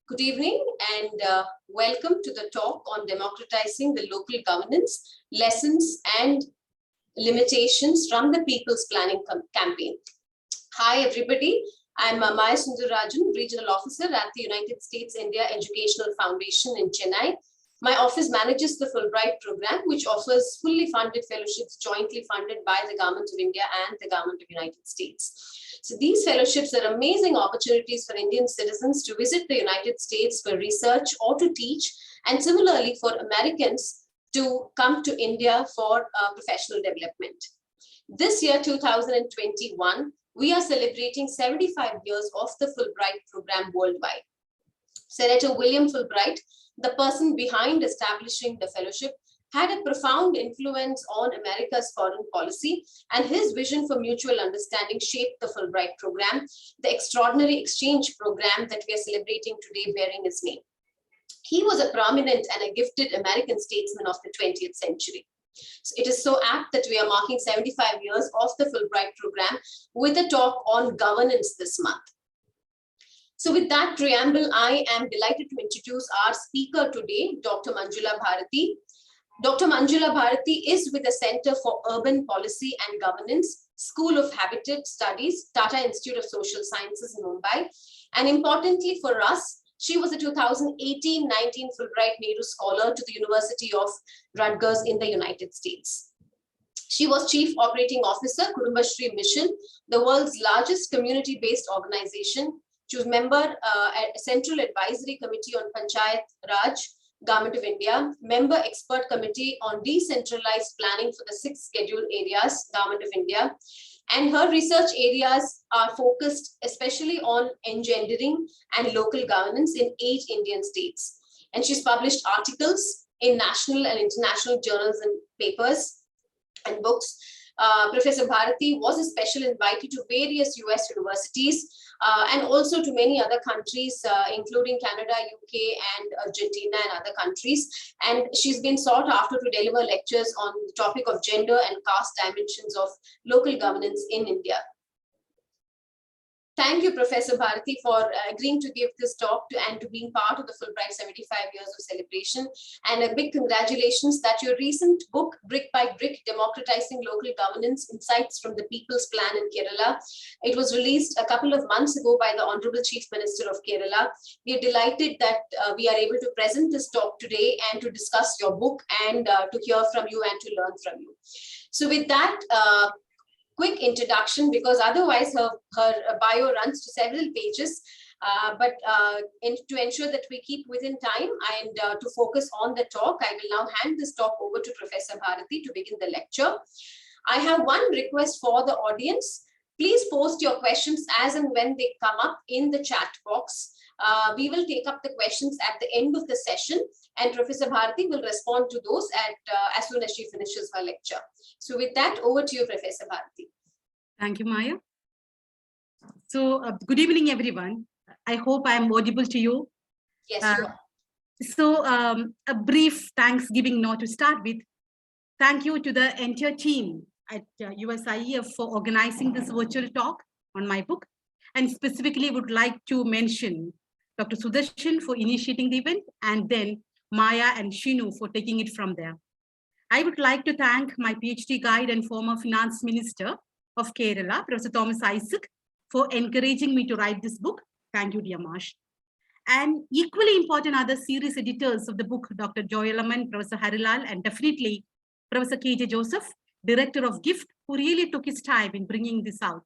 Good evening and welcome to the talk on democratizing the local governance, lessons and limitations from the People's Planning Campaign. Hi everybody, I'm Maya Sundararajan, Regional Officer at the United States India Educational Foundation in Chennai. My office manages the Fulbright program, which offers fully funded fellowships jointly funded by the Government of India and the Government of the United States. So these fellowships are amazing opportunities for Indian citizens to visit the United States for research or to teach, and similarly for Americans to come to India for professional development. This year, 2021, we are celebrating 75 years of the Fulbright program worldwide. Senator William Fulbright, the person behind establishing the fellowship, had a profound influence on America's foreign policy, and his vision for mutual understanding shaped the Fulbright program, the extraordinary exchange program that we are celebrating today bearing his name. He was a prominent and a gifted American statesman of the 20th century. So it is so apt that we are marking 75 years of the Fulbright program with a talk on governance this month. So with that preamble, I am delighted to introduce our speaker today, Dr. Manjula Bharati. Dr. Manjula Bharati is with the Center for Urban Policy and Governance, School of Habitat Studies, Tata Institute of Social Sciences in Mumbai. And importantly for us, she was a 2018-19 Fulbright Nehru Scholar to the University of Rutgers in the United States. She was Chief Operating Officer, Kudumbashree Mission, the world's largest community-based organization. She was member at Central Advisory Committee on Panchayat Raj, Government of India, member expert committee on decentralized planning for the 6 scheduled areas, Government of India. And her research areas are focused especially on engendering and local governance in 8 Indian states. And she's published articles in national and international journals and papers and books. Professor Bharati was a special invitee to various US universities and also to many other countries, including Canada, UK, and Argentina and other countries. And she's been sought after to deliver lectures on the topic of gender and caste dimensions of local governance in India. Thank you, Professor Bharati, for agreeing to give this talk and to being part of the Fulbright 75 years of celebration. And a big congratulations that your recent book, Brick by Brick, Democratizing Local Governance, Insights from the People's Plan in Kerala. It was released a couple of months ago by the Honorable Chief Minister of Kerala. We are delighted that we are able to present this talk today and to discuss your book and to hear from you and to learn from you. So with that, quick introduction, because otherwise her bio runs to several pages, but to ensure that we keep within time and to focus on the talk, I will now hand this talk over to Professor Bharati to begin the lecture. I have one request for the audience. Please post your questions as and when they come up in the chat box. We will take up the questions at the end of the session, and Professor Bharati will respond to those as soon as she finishes her lecture. So with that, over to you, Professor Bharati. Thank you, Maya. So good evening, everyone. I hope I am audible to you. Yes, you are. So a brief Thanksgiving note to start with. Thank you to the entire team at USIEF for organizing this virtual talk on my book. And specifically would like to mention Dr. Sudarshan for initiating the event, and then Maya and Shinu for taking it from there. I would like to thank my PhD guide and former Finance Minister of Kerala, Professor Thomas Isaac, for encouraging me to write this book. Thank you, dear Marsh. And equally important are the series editors of the book, Dr. Joy Aman, Professor Harilal, and definitely Professor KJ Joseph, Director of GIFT, who really took his time in bringing this out.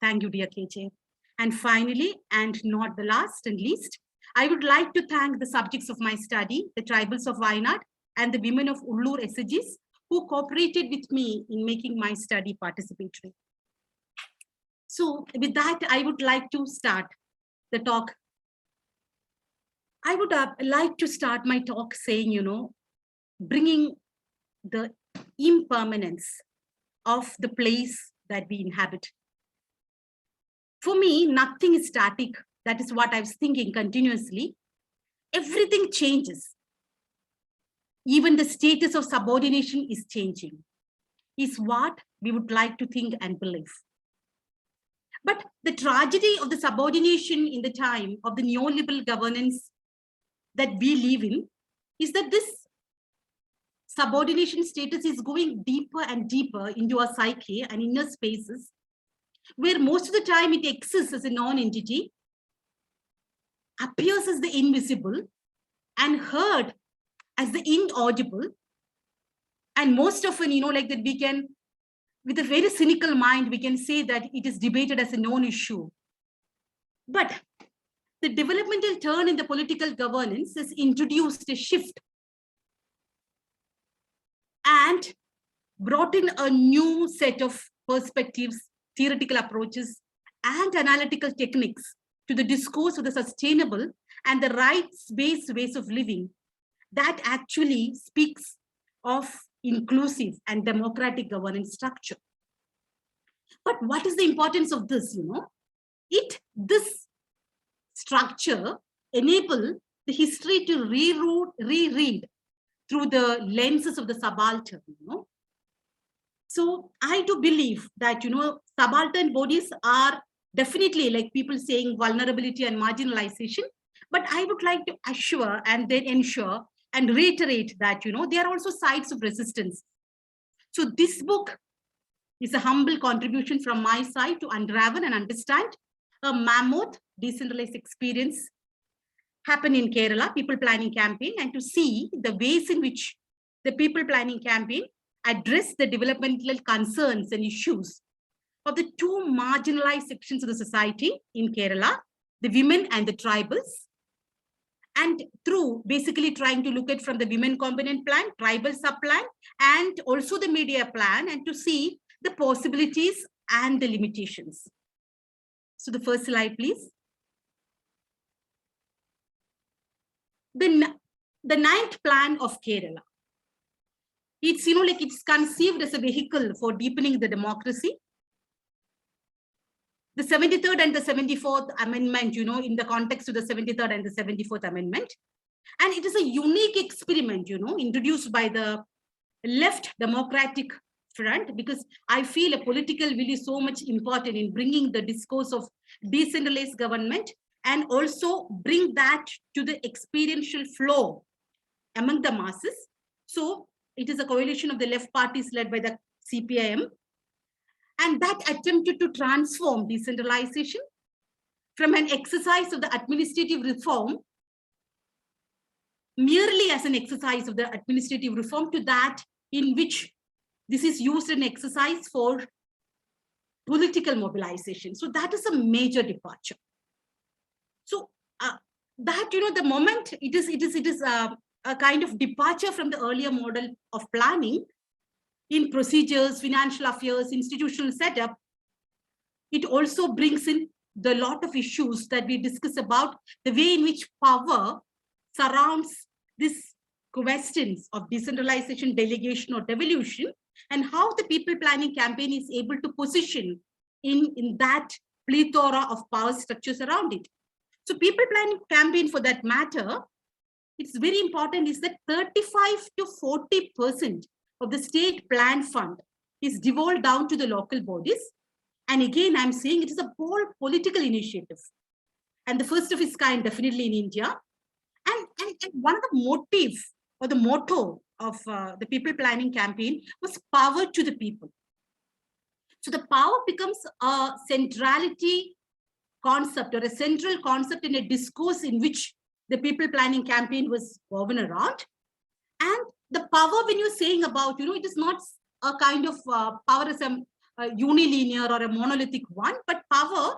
Thank you, dear KJ. And finally, and not the last and least, I would like to thank the subjects of my study, the tribals of Wayanad and the women of Ullur SGs, who cooperated with me in making my study participatory. So with that, I would like to start the talk. I would like to start my talk saying, bringing the impermanence of the place that we inhabit. For me, nothing is static. That is what I was thinking continuously. Everything changes. Even the status of subordination is changing, is what we would like to think and believe. But the tragedy of the subordination in the time of the neoliberal governance that we live in is that this subordination status is going deeper and deeper into our psyche and inner spaces, where most of the time it exists as a non-entity, appears as the invisible, and heard as the inaudible. And most often, like that we can, with a very cynical mind, we can say that it is debated as a non-issue. But the developmental turn in the political governance has introduced a shift and brought in a new set of perspectives, theoretical approaches, and analytical techniques to the discourse of the sustainable and the rights-based ways of living that actually speaks of inclusive and democratic governance structure. But what is the importance of this? This structure enable the history to reread through the lenses of the subaltern. So I do believe that subaltern bodies are definitely, like people saying, vulnerability and marginalization. But I would like to assure and then ensure and reiterate that there are also sides of resistance. So this book is a humble contribution from my side to unravel and understand a mammoth decentralized experience happen in Kerala people planning campaign, and to see the ways in which the people planning campaign address the developmental concerns and issues of the two marginalized sections of the society in Kerala, the women and the tribals. And through basically trying to look at from the women component plan, tribal sub-plan, and also the media plan, and to see the possibilities and the limitations. So the first slide, please. The ninth plan of Kerala. It's, it's conceived as a vehicle for deepening the democracy. The 73rd and the 74th amendment, in the context of the 73rd and the 74th amendment. And it is a unique experiment, introduced by the left democratic front, because I feel a political will is so much important in bringing the discourse of decentralized government and also bring that to the experiential flow among the masses. So it is a coalition of the left parties led by the CPIM. And that attempted to transform decentralization from an exercise of the administrative reform, merely as an exercise of the administrative reform, to that in which this is used in exercise for political mobilization. So that is a major departure. So that, the moment it is a kind of departure from the earlier model of planning, in procedures, financial affairs, institutional setup, it also brings in the lot of issues that we discuss about the way in which power surrounds these questions of decentralization, delegation, or devolution, and how the people planning campaign is able to position in that plethora of power structures around it. So people planning campaign, for that matter, it's very important is that 35 to 40% of the state plan fund is devolved down to the local bodies. And again, I'm saying it is a bold political initiative, and the first of its kind definitely in India. And one of the motives or the motto of the people planning campaign was power to the people. So the power becomes a centrality concept or a central concept in a discourse in which the people planning campaign was woven around. And the power, when you're saying about, it is not a kind of power as a unilinear or a monolithic one, but power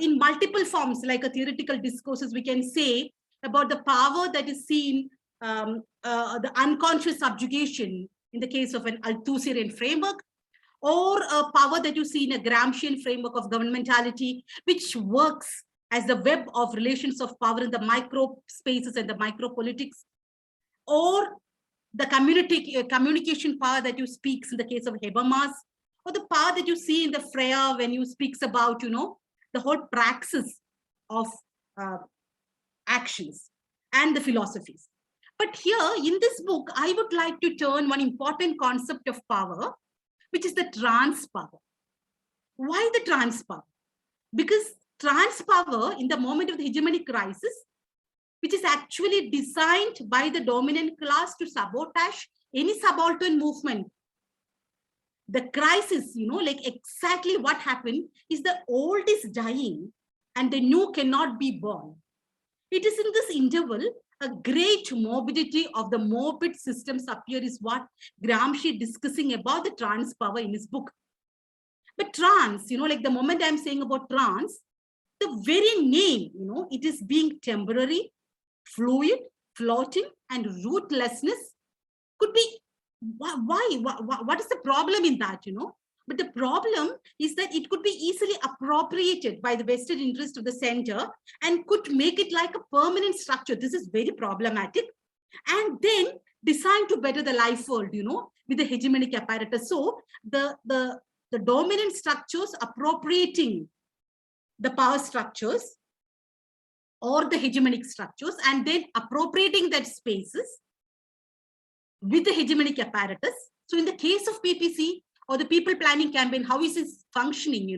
in multiple forms, like a theoretical discourses, we can say about the power that is seen, the unconscious subjugation in the case of an Althusserian framework, or a power that you see in a Gramscian framework of governmentality, which works as the web of relations of power in the micro spaces and the micro politics, or the communication power that you speaks in the case of Habermas, or the power that you see in the Freya when you speaks about, the whole praxis of actions and the philosophies. But here in this book, I would like to turn one important concept of power, which is the trans power. Why the trans power? Because trans power in the moment of the hegemonic crisis which is actually designed by the dominant class to sabotage any subaltern movement. The crisis, like exactly what happened is the old is dying and the new cannot be born. It is in this interval, a great morbidity of the morbid systems appear is what Gramsci discussing about the trans power in his book. But trans, like the moment I'm saying about trans, the very name, it is being temporary, fluid, floating, and rootlessness could be, why? What is the problem in that, But the problem is that it could be easily appropriated by the vested interest of the center and could make it like a permanent structure. This is very problematic. And then designed to better the life world, with the hegemonic apparatus. So the dominant structures appropriating the power structures or the hegemonic structures and then appropriating that spaces with the hegemonic apparatus. So in the case of PPC or the people planning campaign, how is this functioning,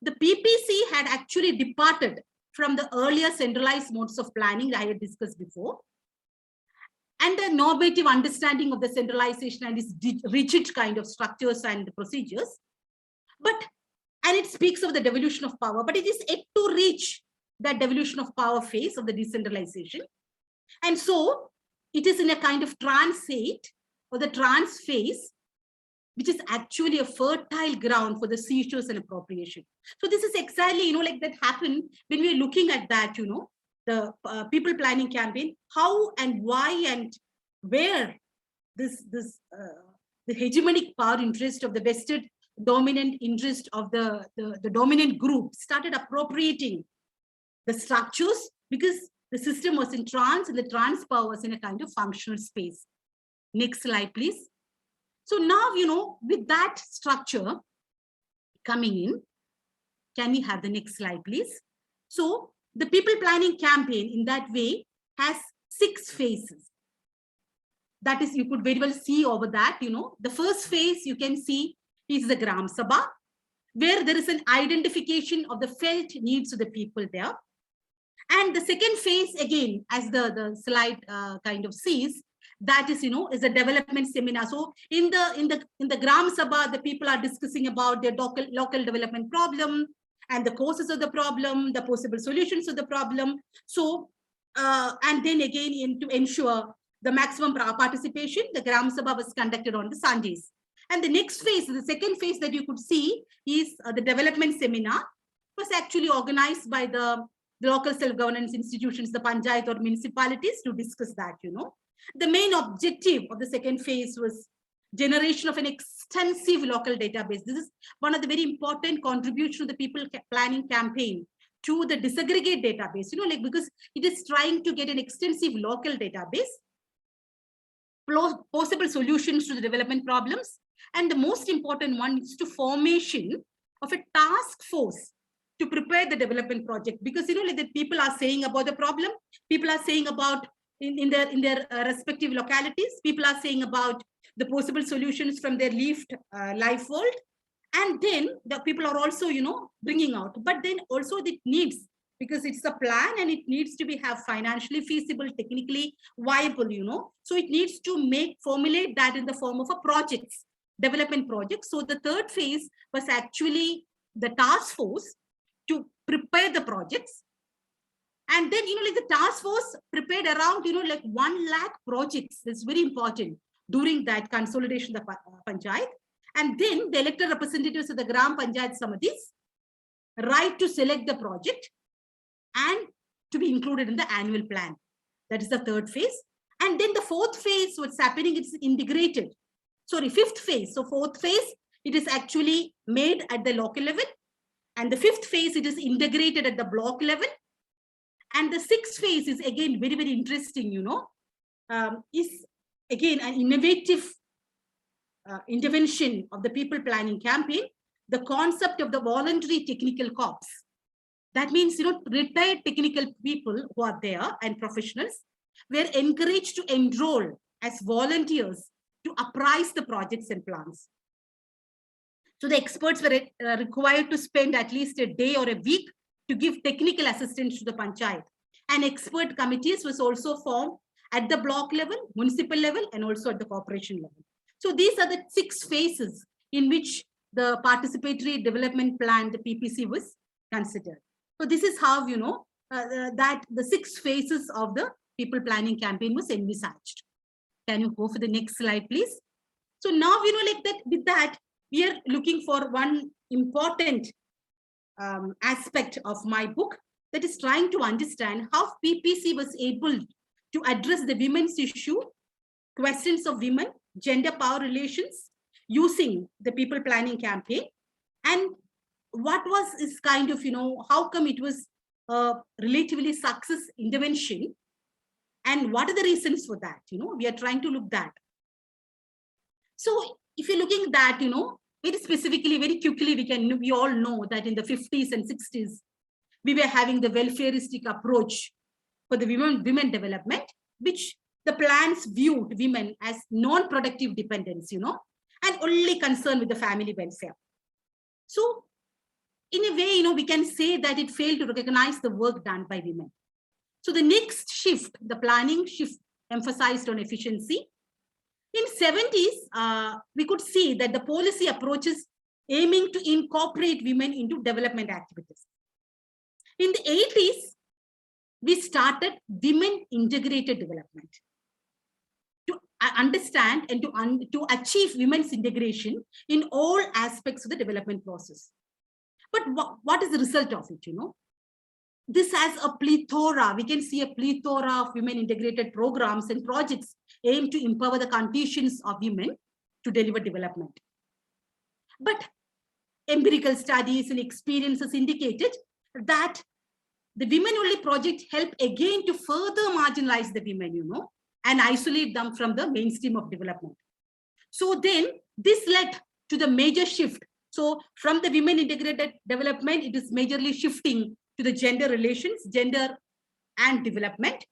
The PPC had actually departed from the earlier centralized modes of planning that I had discussed before. And the normative understanding of the centralization and its rigid kind of structures and procedures. And it speaks of the devolution of power, but it is yet to reach that devolution of power phase of the decentralization. And so it is in a kind of trans state or the trans phase, which is actually a fertile ground for the seizures and appropriation. So this is exactly, like that happened when we're looking at that, the people planning campaign, how and why and where the hegemonic power interest of the vested dominant interest of the dominant group started appropriating the structures because the system was in trance and the trans power was in a kind of functional space. Next slide, please. So now, with that structure coming in, can we have the next slide, please? So the people planning campaign in that way has 6 phases. That is, you could very well see over that, the first phase you can see is the Gram Sabha, where there is an identification of the felt needs of the people there. And the second phase, again, as the slide kind of sees, that is, is a development seminar. So in the Gram Sabha, the people are discussing about their local development problem and the causes of the problem, the possible solutions of the problem. So, and then again, to ensure the maximum participation, the Gram Sabha was conducted on the Sundays. And the next phase, the second phase that you could see is the development seminar, was actually organized by the local self-governance institutions, the panchayat or municipalities, to discuss that, The main objective of the second phase was generation of an extensive local database. This is one of the very important contributions of the people planning campaign to the disaggregate database, because it is trying to get an extensive local database, possible solutions to the development problems. And the most important one is to formation of a task force to prepare the development project, because like the people are saying about the problem, people are saying about in their respective localities, people are saying about the possible solutions from their lived life world, and then the people are also bringing out, but then also it needs, because it's a plan and it needs to be have financially feasible, technically viable, so it needs to formulate that in the form of a projects, development project. So the third phase was actually the task force to prepare the projects. And then, like the task force prepared around, like 1 lakh projects. That's very important during that consolidation of the panchayat. And then the elected representatives of the Gram Panchayat Samitis right to select the project and to be included in the annual plan. That is the third phase. And then the fourth phase, what's happening, it's integrated. Sorry, fifth phase. So fourth phase, it is actually made at the local level. And the fifth phase, it is integrated at the block level. And the sixth phase is again very, very interesting, is again an innovative intervention of the people planning campaign, the concept of the voluntary technical corps. That means, retired technical people who are there and professionals were encouraged to enroll as volunteers to apprise the projects and plans. So the experts were required to spend at least a day or a week to give technical assistance to the panchayat. And expert committees was also formed at the block level, municipal level, and also at the corporation level. So these are the 6 phases in which the participatory development plan, the PPC, was considered. So this is how, that the 6 phases of the people planning campaign was envisaged. Can you go for the next slide, please? So now, like that, with that, we are looking for one important aspect of my book, that is trying to understand how PPC was able to address the women's issue, questions of women, gender power relations, using the people planning campaign, and what was is kind of, how come it was a relatively success intervention, and what are the reasons for that? We are trying to look that. So if you're looking at that, very specifically, very quickly, we all know that in the 50s and 60s, we were having the welfareistic approach for the women development, which the plans viewed women as non-productive dependents, and only concerned with the family welfare. So in a way, we can say that it failed to recognize the work done by women. So the next shift, the planning shift, emphasized on efficiency. In 70s, we could see that the policy approaches aiming to incorporate women into development activities. In the 80s, we started women integrated development to understand and to achieve women's integration in all aspects of the development process. But what is the result of it? This has a plethora. We can see a plethora of women integrated programs and projects aimed to empower the conditions of women to deliver development. But empirical studies and experiences indicated that the women-only project helped again to further marginalize the women, and isolate them from the mainstream of development. So then this led to the major shift. So from the women integrated development, it is majorly shifting to the gender relations, gender and development,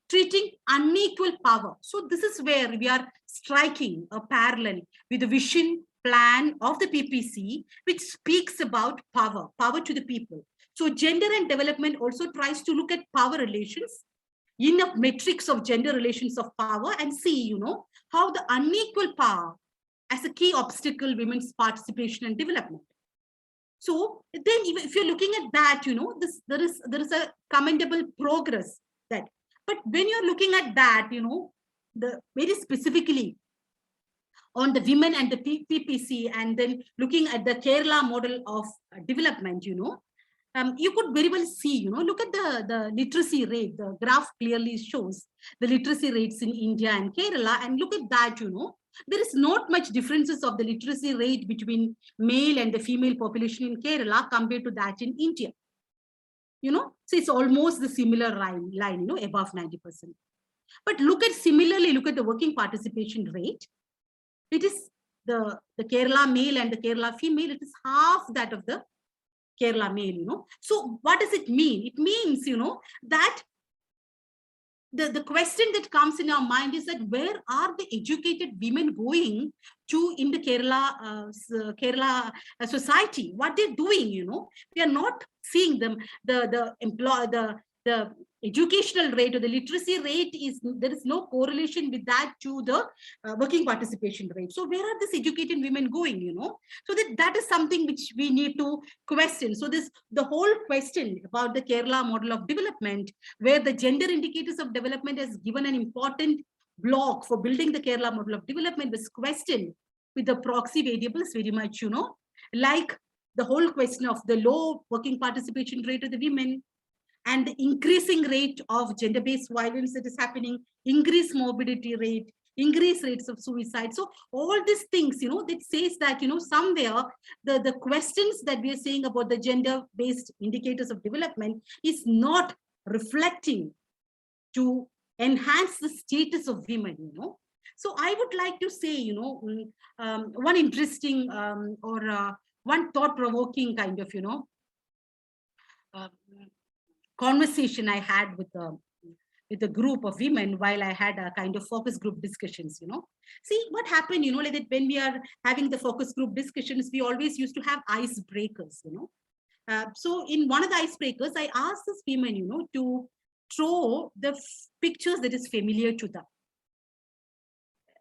treating unequal power. So this is where we are striking a parallel with the vision plan of the PPC, which speaks about power to the people. So gender and development also tries to look at power relations in a matrix of gender relations of power and see, how the unequal power as a key obstacle women's participation and development. So then if you're looking at that, there is a commendable progress that, but when you're looking at that, the very specifically on the women and the PPC, and then looking at the Kerala model of development, you could very well see, look at the literacy rate. The graph clearly shows the literacy rates in India and Kerala, and look at that, there is not much differences of the literacy rate between male and the female population in Kerala compared to that in India. So it's almost the similar line, above 90%. But similarly, look at the working participation rate. It is the Kerala male and the Kerala female, it is half that of the Kerala male, So what does it mean? It means, that the question that comes in our mind is that where are the educated women going to in the Kerala society? What they're doing, we are not seeing them. The educational rate or the literacy rate there is no correlation with that to the working participation rate. So where are these educated women going, So that is something which we need to question. So the whole question about the Kerala model of development, where the gender indicators of development has given an important block for building the Kerala model of development, was questioned with the proxy variables very much, like the whole question of the low working participation rate of the women, and the increasing rate of gender-based violence that is happening, increased morbidity rate, increased rates of suicide. So all these things, that says that, somewhere the questions that we are saying about the gender-based indicators of development is not reflecting to enhance the status of women, So I would like to say, one interesting or one thought-provoking kind of, conversation I had with a group of women while I had a kind of focus group discussions, See what happened, like that when we are having the focus group discussions, we always used to have icebreakers, So in one of the icebreakers, I asked this women, to throw the pictures that is familiar to them.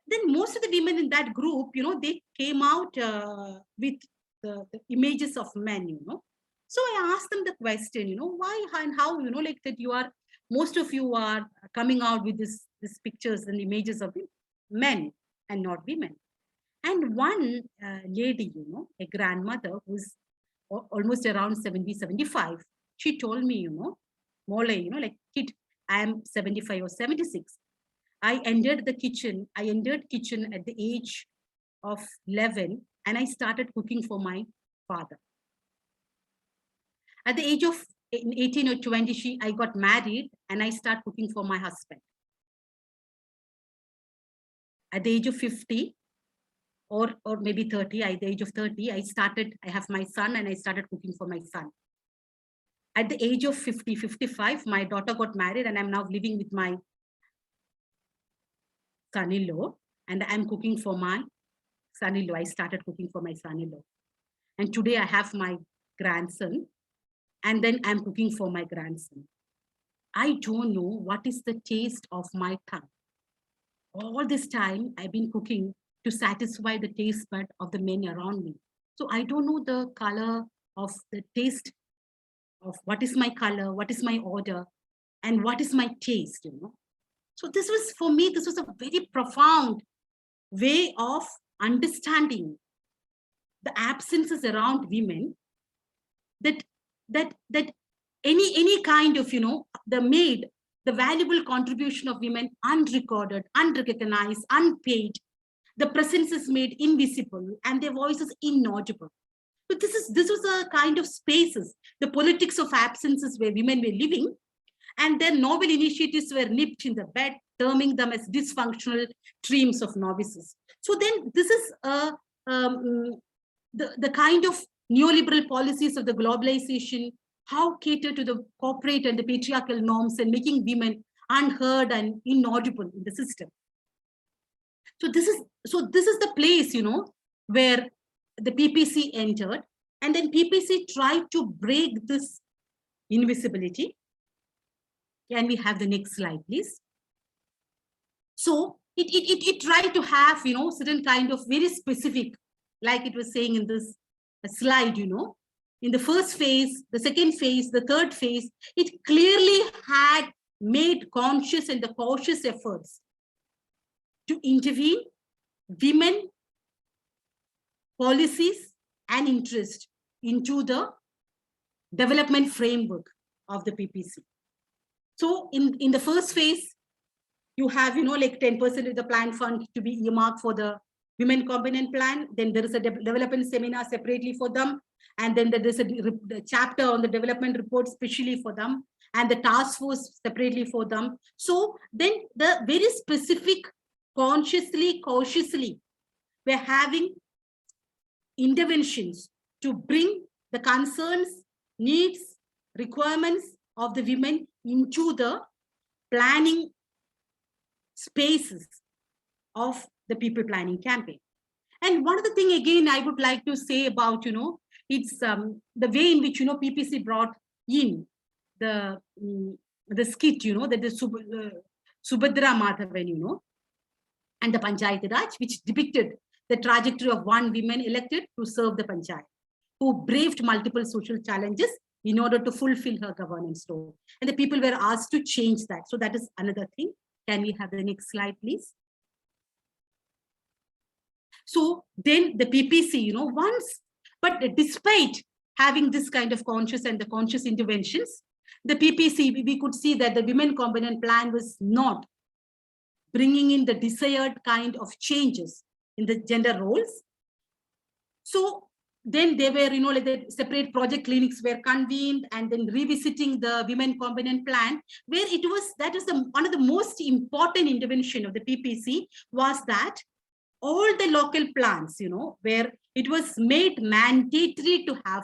Then most of the women in that group, they came out with the images of men, So I asked them the question, why and how, like that most of you are coming out with these pictures and images of men and not women. And one lady, a grandmother who's almost around 70, 75, she told me, Mole, like, kid, I am 75 or 76. I entered kitchen at the age of 11, and I started cooking for my father. At the age of 18 or 20, I got married and I started cooking for my husband. At the age of 50 or maybe 30, at the age of 30, I have my son and I started cooking for my son. At the age of 50, 55, my daughter got married and I'm now living with my son-in-law, and I'm cooking for my son-in-law. I started cooking for my son-in-law. And today I have my grandson, and then I'm cooking for my grandson. I don't know what is the taste of my tongue. All this time I've been cooking to satisfy the taste bud of the men around me. So I don't know the color of the taste of what is my color, what is my order, and what is my taste, So this was, for me, this was a very profound way of understanding the absences around women, that any kind of, the valuable contribution of women unrecorded, unrecognized, unpaid, the presence is made invisible and their voices inaudible. So this was a kind of spaces, the politics of absences where women were living, and their novel initiatives were nipped in the bud, terming them as dysfunctional streams of novices. So then this is the kind of neoliberal policies of the globalization, how cater to the corporate and the patriarchal norms and making women unheard and inaudible in the system. So this is the place, where the PPC entered, and then PPC tried to break this invisibility. Can we have the next slide, please? So it tried to have, certain kind of very specific, like it was saying in this slide, in the first phase, the second phase, the third phase, it clearly had made conscious and the cautious efforts to intervene women, policies, and interest into the development framework of the PPC. So in the first phase, you have, like 10% of the plan fund to be earmarked for the women component plan. Then there is a development seminar separately for them. And then there is a chapter on the development report specially for them, and the task force separately for them. So then the very specific, consciously, cautiously, we're having interventions to bring the concerns, needs, requirements of the women into the planning spaces of the people planning campaign. And one of the thing again I would like to say about, it's the way in which, PPC brought in the skit, that the Subhadra Madhavan, and the Panchayat Raj, which depicted the trajectory of one woman elected to serve the Panchayat, who braved multiple social challenges in order to fulfill her governance role. And the people were asked to change that. So that is another thing. Can we have the next slide, please? So then the PPC, but despite having this kind of conscious and the conscious interventions, the PPC, we could see that the women component plan was not bringing in the desired kind of changes in the gender roles. So then they were, like the separate project clinics were convened, and then revisiting the women component plan, where that was one of the most important intervention of the PPC was that all the local plans, where it was made mandatory to have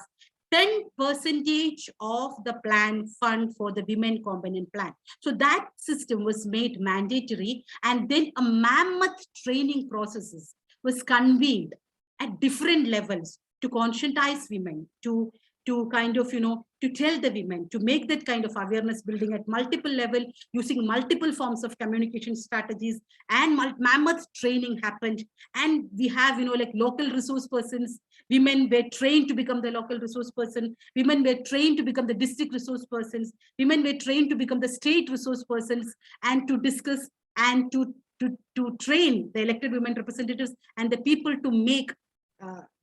10% of the plan fund for the women component plan. So that system was made mandatory, and then a mammoth training processes was convened at different levels to conscientize women, to to kind of, to tell the women, to make that kind of awareness building at multiple level, using multiple forms of communication strategies, and mammoth training happened. And we have, like local resource persons, women were trained to become the local resource person, women were trained to become the district resource persons, women were trained to become the state resource persons, and to discuss and to train the elected women representatives and the people to make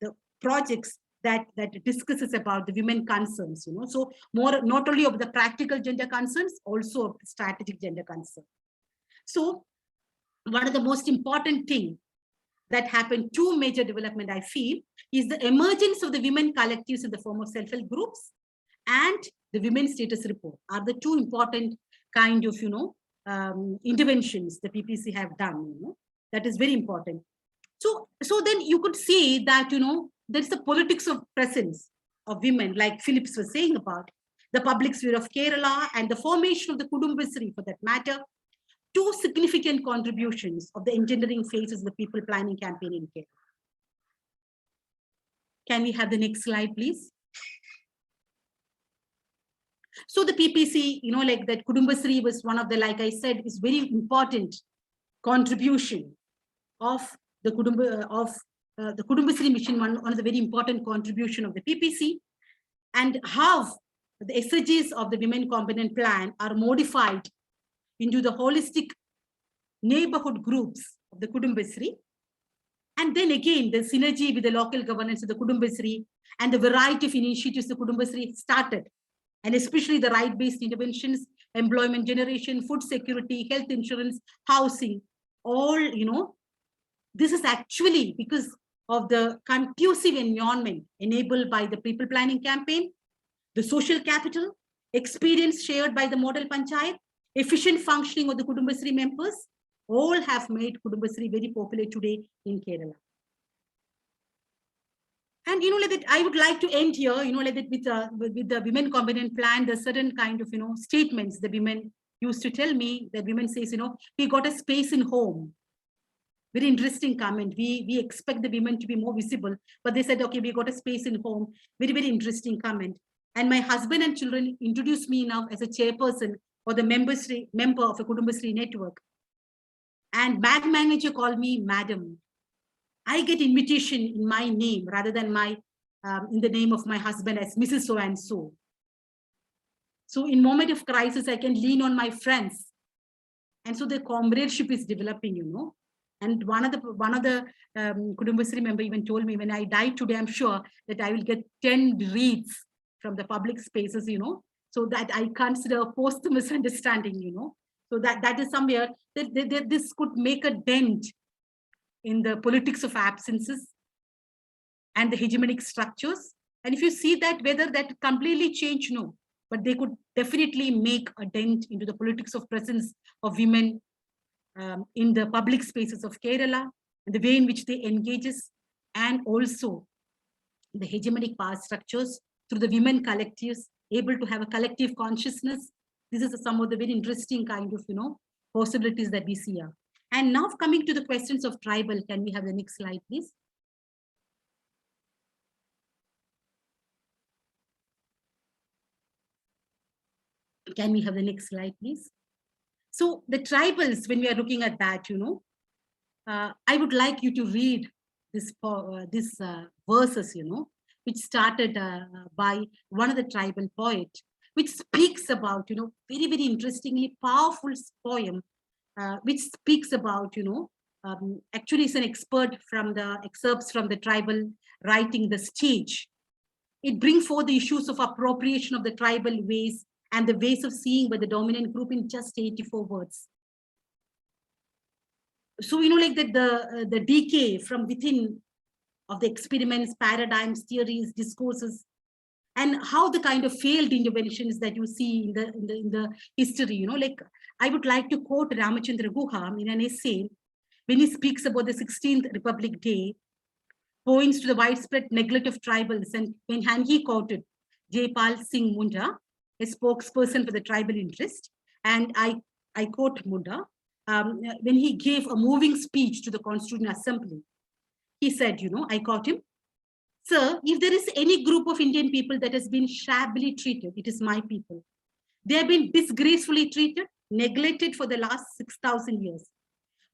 the projects that discusses about the women concerns, so more not only of the practical gender concerns, also of the strategic gender concern. So one of the most important thing that happened, two major development I feel, is the emergence of the women collectives in the form of self-help groups and the women status report are the two important kind of interventions the PPC have done. That is very important. So then you could see that there's the politics of presence of women, like Phillips was saying about the public sphere of Kerala and the formation of the Kudumbasri, for that matter, two significant contributions of the engendering phases of the people planning campaign in Kerala. Can we have the next slide, please? So the PPC, like that Kudumbasri was one of the, like I said, is very important contribution of the Kudumbasri mission, one of the very important contribution of the PPC, and how the SDGs of the Women Component Plan are modified into the holistic neighborhood groups of the Kudumbasri. And then again, the synergy with the local governance of the Kudumbasri and the variety of initiatives the Kudumbasri started, and especially the right-based interventions, employment generation, food security, health insurance, housing, all, this is actually because of the conducive environment enabled by the people planning campaign, the social capital, experience shared by the model panchayat, efficient functioning of the Kudumbasri members, all have made Kudumbasri very popular today in Kerala. And like that, I would like to end here, like that with the Women Component Plan, the certain kind of statements the women used to tell me. The women says, we got a space in home. Very interesting comment. We expect the women to be more visible, but they said, okay, we got a space in home. Very, very interesting comment. And my husband and children introduced me now as a chairperson or the member of a Kudumbasri network. And bank manager called me madam. I get invitation in my name rather than in the name of my husband as Mrs. So and so. So in moment of crisis, I can lean on my friends. And so the comradeship is developing, And one of the Kudumbasri member even told me, when I die today, I'm sure that I will get 10 reads from the public spaces, so that I consider a posthumous understanding, So that is somewhere that this could make a dent in the politics of absences and the hegemonic structures. And if you see that, whether that completely changed, no, but they could definitely make a dent into the politics of presence of women in the public spaces of Kerala, and the way in which they engages, and also the hegemonic power structures through the women collectives, able to have a collective consciousness. This is some of the very interesting kind of, possibilities that we see here. And now coming to the questions of tribal, can we have the next slide, please? Can we have the next slide, please? So the tribals, when we are looking at that, I would like you to read this verses, which started by one of the tribal poet, which speaks about, very, very interestingly powerful poem, which speaks about, actually it's an expert from the excerpts from the tribal writing the stage. It brings forth the issues of appropriation of the tribal ways and the ways of seeing by the dominant group in just 84 words. So, like that the decay from within of the experiments, paradigms, theories, discourses, and how the kind of failed interventions that you see in the history, like I would like to quote Ramachandra Guha in an essay when he speaks about the 16th Republic Day, points to the widespread neglect of tribals, and when he quoted Jaipal Singh Munda, a spokesperson for the tribal interest, and I quote Munda, when he gave a moving speech to the Constituent Assembly, he said, I quote him, Sir, if there is any group of Indian people that has been shabbily treated, it is my people. They have been disgracefully treated, neglected for the last 6,000 years.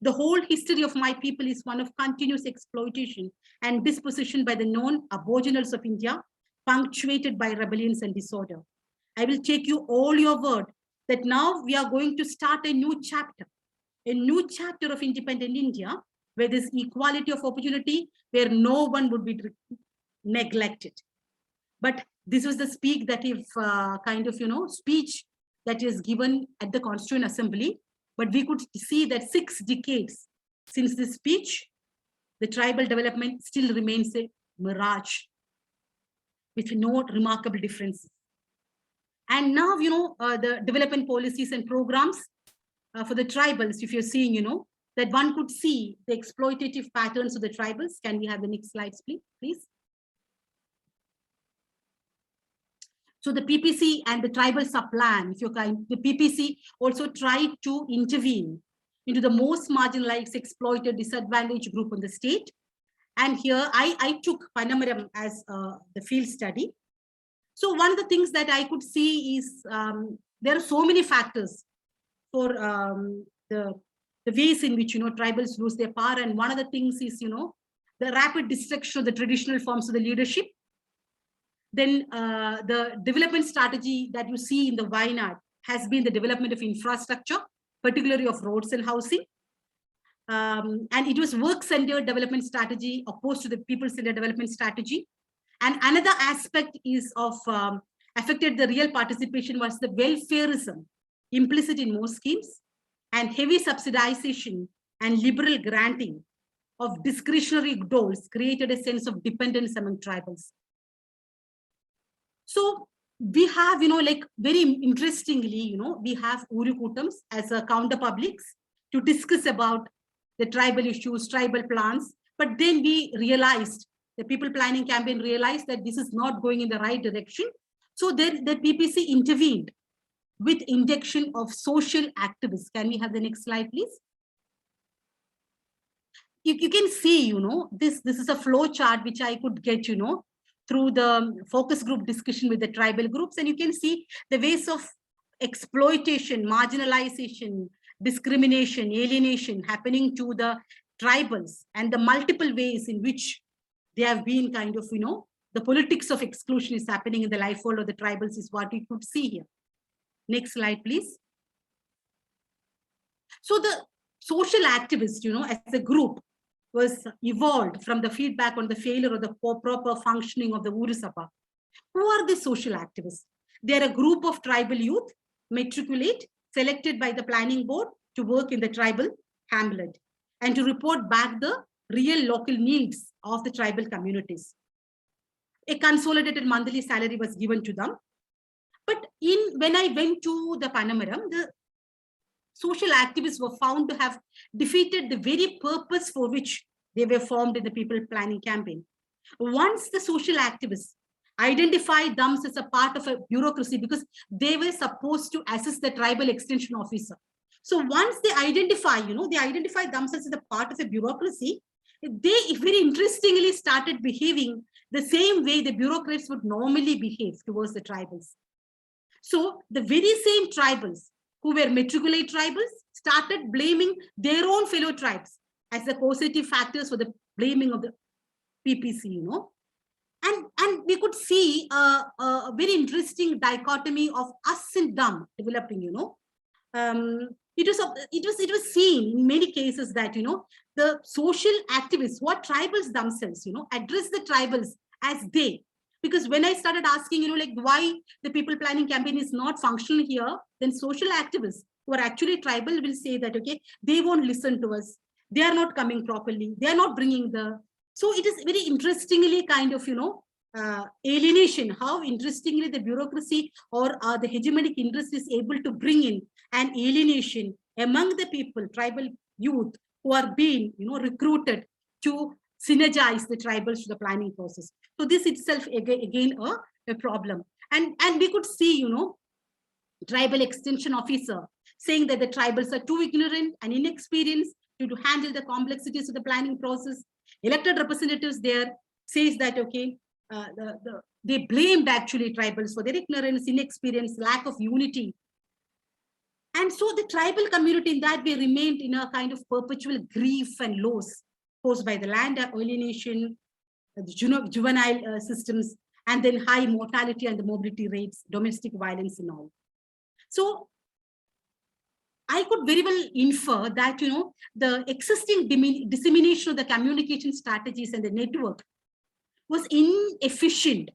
The whole history of my people is one of continuous exploitation and dispossession by the known aboriginals of India, punctuated by rebellions and disorder. I will take you all your word that now we are going to start a new chapter of independent India, where there's equality of opportunity, where no one would be neglected. But this was the speech that if speech that is given at the Constituent Assembly. But we could see that 6 decades since this speech, the tribal development still remains a mirage with no remarkable differences. And now, the development policies and programs for the tribals, if you're seeing, that one could see the exploitative patterns of the tribals. Can we have the next slides, please? So the PPC and the tribal sub-plan, if you're kind, the PPC also tried to intervene into the most marginalized, exploited, disadvantaged group in the state. And here I took Panamaram as the field study. So one of the things that I could see is there are so many factors for the ways in which, tribals lose their power. And one of the things is, the rapid destruction of the traditional forms of the leadership. Then the development strategy that you see in the Wayanad has been the development of infrastructure, particularly of roads and housing. And it was work-centered development strategy opposed to the people-centered development strategy. And another aspect is of affected the real participation was the welfareism implicit in most schemes, and heavy subsidization and liberal granting of discretionary doles created a sense of dependence among tribals. So we have, very interestingly, we have Urukutams as a counter publics to discuss about the tribal issues, tribal plans. But then we realized, the people planning campaign realized that this is not going in the right direction. So then the PPC intervened with injection of social activists. Can we have the next slide, please? You can see, this is a flow chart which I could get, through the focus group discussion with the tribal groups. And you can see the ways of exploitation, marginalization, discrimination, alienation happening to the tribals, and the multiple ways in which they have been the politics of exclusion is happening in the lifehold of the tribals is what we could see here. Next slide, please. So the social activists, as a group, was evolved from the feedback on the failure of the proper functioning of the Uru Sabha. Who are the social activists? They are a group of tribal youth, matriculate, selected by the planning board to work in the tribal hamlet and to report back the real local needs of the tribal communities. A consolidated monthly salary was given to them. But when I went to the Panamaram, the social activists were found to have defeated the very purpose for which they were formed in the people planning campaign. Once the social activists identified themselves as a part of a bureaucracy, because they were supposed to assist the tribal extension officer. So once they identify, they identify themselves as a part of a bureaucracy, they very interestingly started behaving the same way the bureaucrats would normally behave towards the tribals. So the very same tribals who were matriculate tribals started blaming their own fellow tribes as the causative factors for the blaming of the PPC, And we could see a very interesting dichotomy of us and them developing, It was seen in many cases that, the social activists, what tribals themselves, address the tribals as they. Because when I started asking, why the people planning campaign is not functional here, then social activists who are actually tribal will say that, okay, they won't listen to us. They are not coming properly. They are not bringing so it is very interestingly kind of, alienation, how interestingly the bureaucracy or the hegemonic interest is able to bring in an alienation among the people, tribal youth who are being, recruited to synergize the tribals to the planning process. So this itself again a problem. And we could see, tribal extension officer saying that the tribals are too ignorant and inexperienced to handle the complexities of the planning process. Elected representatives there says that, okay, they blamed actually tribals for their ignorance, inexperience, lack of unity. And so the tribal community in that way remained in a kind of perpetual grief and loss caused by the land alienation, the juvenile systems, and then high mortality and the mobility rates, domestic violence and all. So I could very well infer that, the existing dissemination of the communication strategies and the network was inefficient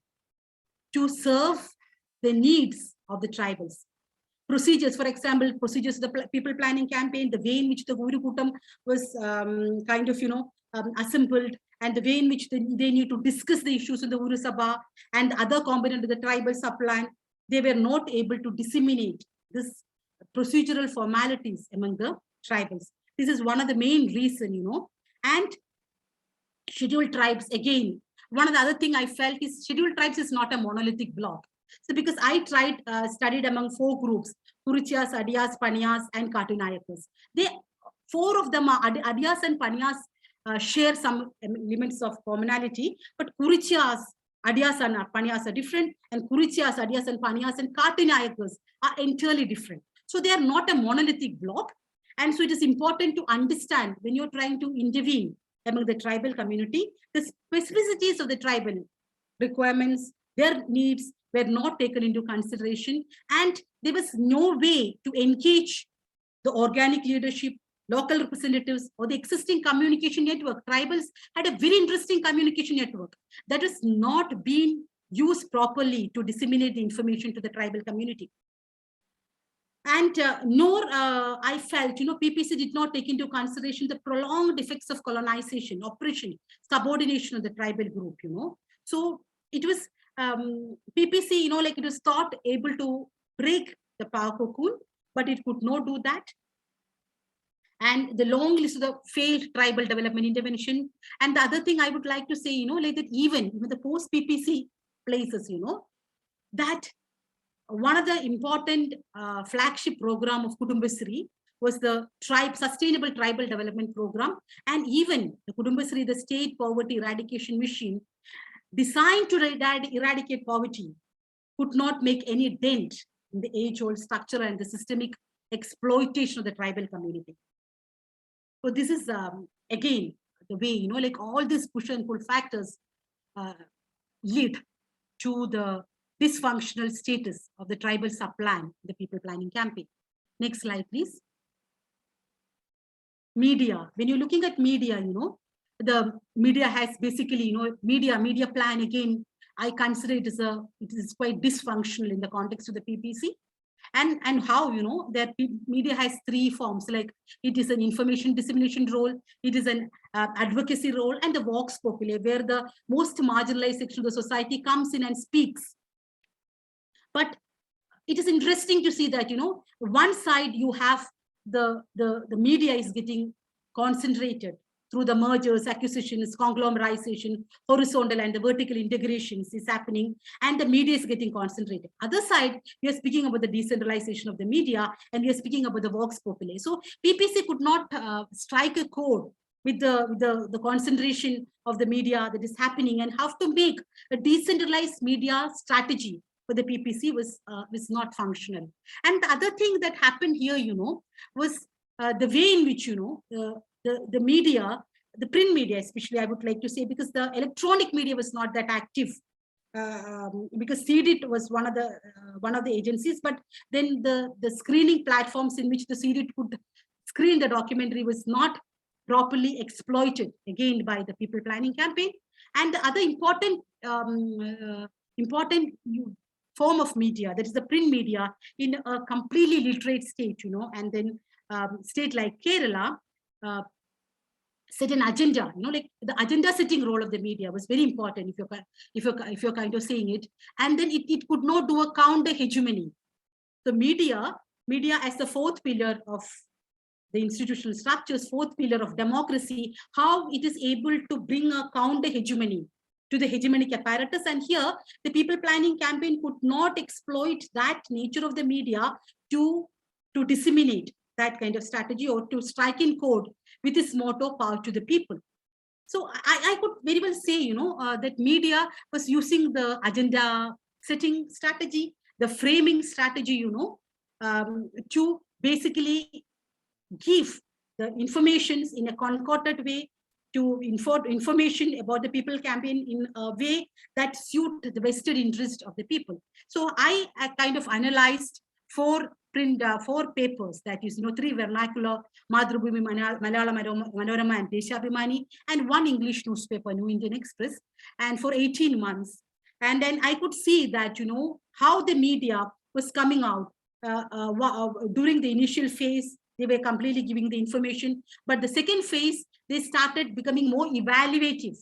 to serve the needs of the tribals. Procedures, for example, procedures of the people planning campaign, the way in which the Guru Kutam was assembled, and the way in which they need to discuss the issues in the Guru Sabha and other component of the tribal subplan, they were not able to disseminate this procedural formalities among the tribals. This is one of the main reasons, and scheduled tribes, again, one of the other thing I felt is scheduled tribes is not a monolithic block. So because I studied among 4 groups, Kurichas, Adiyas, Paniyas, and Katinayakas. Four of them are Adiyas and Paniyas share some elements of commonality, but Kurichas, Adiyas and Paniyas are different, and Kurichas, Adiyas and Paniyas and Katinayakas are entirely different. So they are not a monolithic block. And so it is important to understand when you're trying to intervene among the tribal community, the specificities of the tribal requirements, their needs were not taken into consideration, and there was no way to engage the organic leadership, local representatives, or the existing communication network. Tribals had a very interesting communication network that has not been used properly to disseminate the information to the tribal community. And nor I felt, PPC did not take into consideration the prolonged effects of colonization, oppression, subordination of the tribal group, So it was PPC, it was thought able to break the power cocoon, but it could not do that. And the long list of the failed tribal development intervention. And the other thing I would like to say, that even the post-PPC places, that one of the important flagship program of Kudumbasri was the Sustainable Tribal Development Program. And even the Kudumbasri, the state poverty eradication mission, designed to eradicate poverty, could not make any dent in the age-old structure and the systemic exploitation of the tribal community. So this is, again, the way, all these push and pull factors lead to the dysfunctional status of the tribal subplan, the people planning campaign. Next slide, please. Media. When you're looking at media, the media has basically, media plan, again, I consider it is quite dysfunctional in the context of the PPC. And how, that media has 3 forms, like it is an information dissemination role, it is an advocacy role, and the vox populi, where the most marginalized section of the society comes in and speaks. But it is interesting to see that, one side you have the media is getting concentrated through the mergers, acquisitions, conglomerization, horizontal and the vertical integrations is happening, and the media is getting concentrated. Other side, we are speaking about the decentralization of the media, and we are speaking about the vox populi. So PPC could not strike a chord with the concentration of the media that is happening, and how to make a decentralized media strategy for the PPC was not functional. And the other thing that happened here, was the way in which, the media, the print media especially, I would like to say, because the electronic media was not that active, because CDIT was one of the agencies, but then the screening platforms in which the CDIT could screen the documentary was not properly exploited, again, by the people planning campaign. And the other important form of media, that is the print media, in a completely literate state, and then state like Kerala, set an agenda, like the agenda setting role of the media was very important, if you're kind of saying it. And then it could not do a counter hegemony. The media as the 4th pillar of the institutional structures, 4th pillar of democracy, how it is able to bring a counter hegemony to the hegemonic apparatus. And here, the people planning campaign could not exploit that nature of the media to disseminate that kind of strategy, or to strike in code with its motto, power to the people. So I could very well say, that media was using the agenda setting strategy, the framing strategy, to basically give the informations in a concordant way, to information about the people campaign in a way that suit the vested interest of the people. So I kind of analyzed four papers, that is, 3 vernacular, Madhrubhumi, Malayalam Manorama and Deshabhimani, and 1 English newspaper, New Indian Express, and for 18 months. And then I could see that, how the media was coming out during the initial phase. They were completely giving the information. But the second phase, they started becoming more evaluative,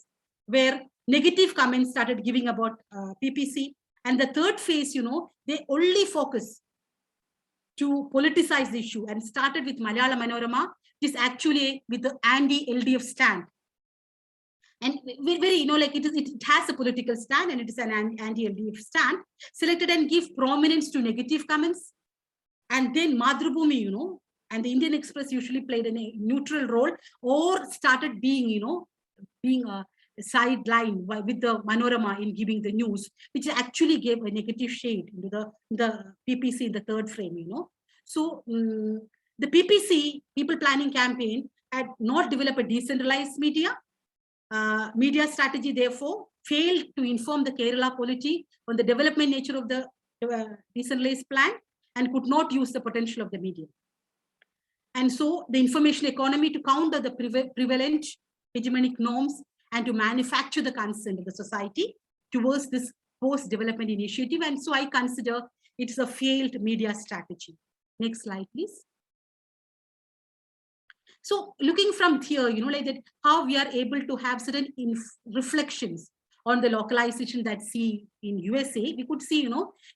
where negative comments started giving about PPC. And the third phase, they only focus to politicize the issue, and started with Malayalam Manorama, which is actually with the anti-LDF stand. And very, it has a political stand, and it is an anti-LDF stand, selected and give prominence to negative comments. And then Madhrubhumi, and the Indian Express usually played a neutral role, or started being, being a sideline with the Manorama in giving the news, which actually gave a negative shade into the PPC in the third frame, So the PPC, People Planning Campaign, had not developed a decentralized media. Media strategy, therefore, failed to inform the Kerala polity on the development nature of the decentralized plan, and could not use the potential of the media. And so the information economy, to counter the prevalent hegemonic norms and to manufacture the consent of the society towards this post-development initiative. And so I consider it is a failed media strategy. Next slide, please. So looking from here, like that, how we are able to have certain reflections on the localization that see in USA. We could see,